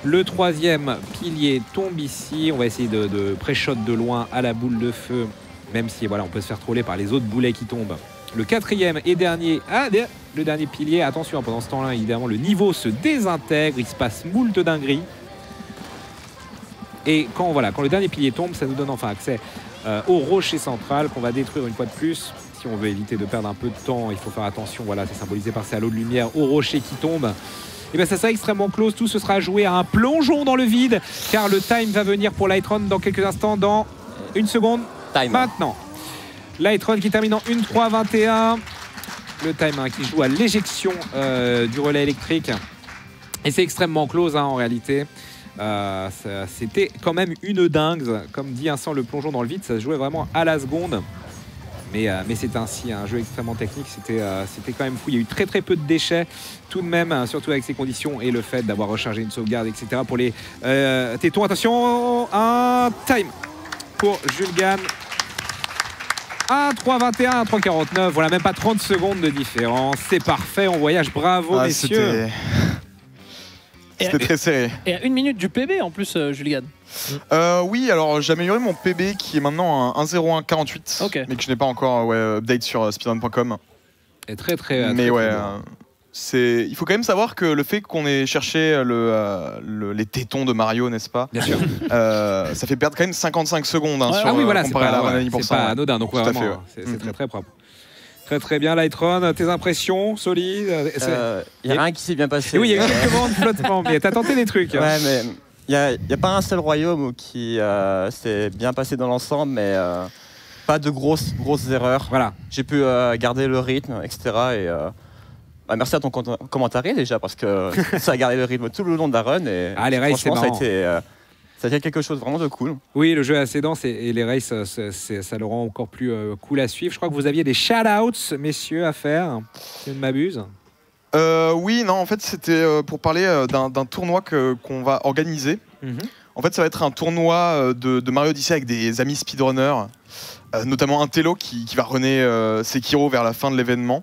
Le troisième pilier tombe ici. On va essayer de pré-shot de loin à la boule de feu, même si voilà, on peut se faire troller par les autres boulets qui tombent. Le quatrième et dernier, le dernier pilier. Attention, pendant ce temps-là, évidemment, le niveau se désintègre. Il se passe moult dingueries. Et quand le dernier pilier tombe, ça nous donne enfin accès au rocher central qu'on va détruire une fois de plus. si on veut éviter de perdre un peu de temps, il faut faire attention. Voilà, c'est symbolisé par ces halos de lumière au rocher qui tombe. Et bien ça sera extrêmement close, tout ce sera joué à un plongeon dans le vide, car le time va venir pour Lightron dans quelques instants, dans une seconde. Time. Maintenant. Lightron qui termine en 1-3-21. Le time qui joue à l'éjection du relais électrique. Et c'est extrêmement close en réalité. C'était quand même une dingue. Comme dit Vincent, le plongeon dans le vide, ça se jouait vraiment à la seconde. Mais c'est ainsi un jeu extrêmement technique. C'était quand même fou. Il y a eu très peu de déchets tout de même, surtout avec ces conditions et le fait d'avoir rechargé une sauvegarde, etc. Pour les tétons. Attention, un time pour Jules Gann. 1-3-21, 1-3-49. Voilà, même pas 30 secondes de différence. C'est parfait, on voyage. Bravo, messieurs. C'était très serré. Et à 1 minute du PB en plus, Jules Gann. Oui, alors j'ai amélioré mon PB qui est maintenant un 1-0-1-48, mais que je n'ai pas encore update sur speedrun.com. Et très mais ouais, il faut quand même savoir que le fait qu'on ait cherché les tétons de Mario, n'est-ce pas? Bien sûr. Ça fait perdre quand même 55 secondes sur, ah oui, voilà, comparé à la Run c'est pas anodin, donc vraiment, c'est très propre. Très bien, Lightron. Tes impressions solides? Il n'y a rien qui s'est bien passé. Oui, il y a eu quelques moments de flottement, mais t'as tenté des trucs. Ouais, mais il n'y a pas un seul royaume qui s'est bien passé dans l'ensemble, mais pas de grosses erreurs. Voilà. J'ai pu garder le rythme, etc. Et, merci à ton commentaire déjà, parce que ça a gardé le rythme tout le long de la run. Et les races, c'est marrant. Ça a été quelque chose vraiment de cool. Oui, le jeu est assez dense et les races, ça le rend encore plus cool à suivre. Je crois que vous aviez des shout-outs, messieurs, à faire, si je ne m'abuse. Oui, non, en fait, c'était pour parler d'un tournoi qu'on va organiser. En fait, ça va être un tournoi de Mario Odyssey avec des amis speedrunners, notamment un Tello qui va runner Sekiro vers la fin de l'événement.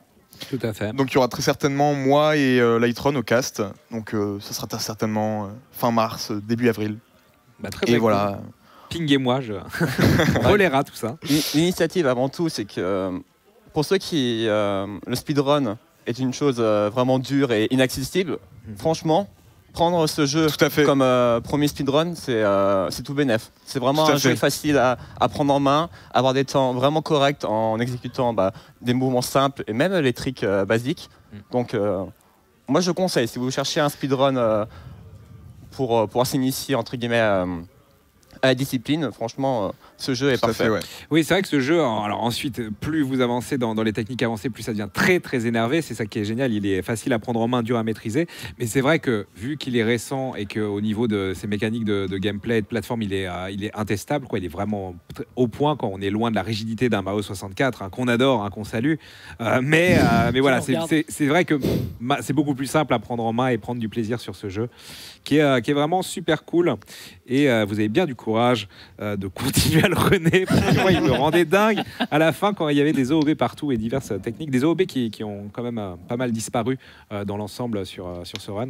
Tout à fait. Donc il y aura très certainement moi et Lightron au cast. Donc ça sera certainement fin mars, début avril. Très et voilà. Cool. Pinguez-moi, on relaiera tout ça. L'initiative avant tout, c'est que pour ceux qui... le speedrun est une chose vraiment dure et inaccessible, franchement, prendre ce jeu comme premier speedrun, c'est tout bénef. C'est vraiment un jeu facile à prendre en main, avoir des temps vraiment corrects en exécutant des mouvements simples et même les tricks basiques. Donc moi je conseille, si vous cherchez un speedrun pour pouvoir s'initier entre guillemets à la discipline, franchement ce jeu est parfait. Oui, c'est vrai que ce jeu, alors ensuite plus vous avancez dans les techniques avancées, plus ça devient très énervé. C'est ça qui est génial, il est facile à prendre en main, dur à maîtriser, mais c'est vrai que vu qu'il est récent et qu'au niveau de ses mécaniques de gameplay et de plateforme, il est intestable, quoi. Il est vraiment au point quand on est loin de la rigidité d'un Mario 64, qu'on adore, qu'on salue, mais voilà, c'est vrai que c'est beaucoup plus simple à prendre en main et prendre du plaisir sur ce jeu qui est vraiment super cool. Et vous avez bien du courage de continuer à le runner, parce que moi, il me rendait dingue à la fin quand il y avait des OOB partout et diverses techniques, des OOB qui ont quand même pas mal disparu dans l'ensemble sur ce run,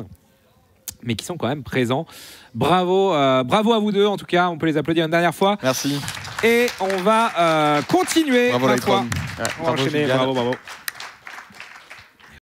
mais qui sont quand même présents. Bravo à vous deux, en tout cas, on peut les applaudir une dernière fois. Merci. Et on va continuer. Bravo, Lightron. On va enchaîner. Bravo.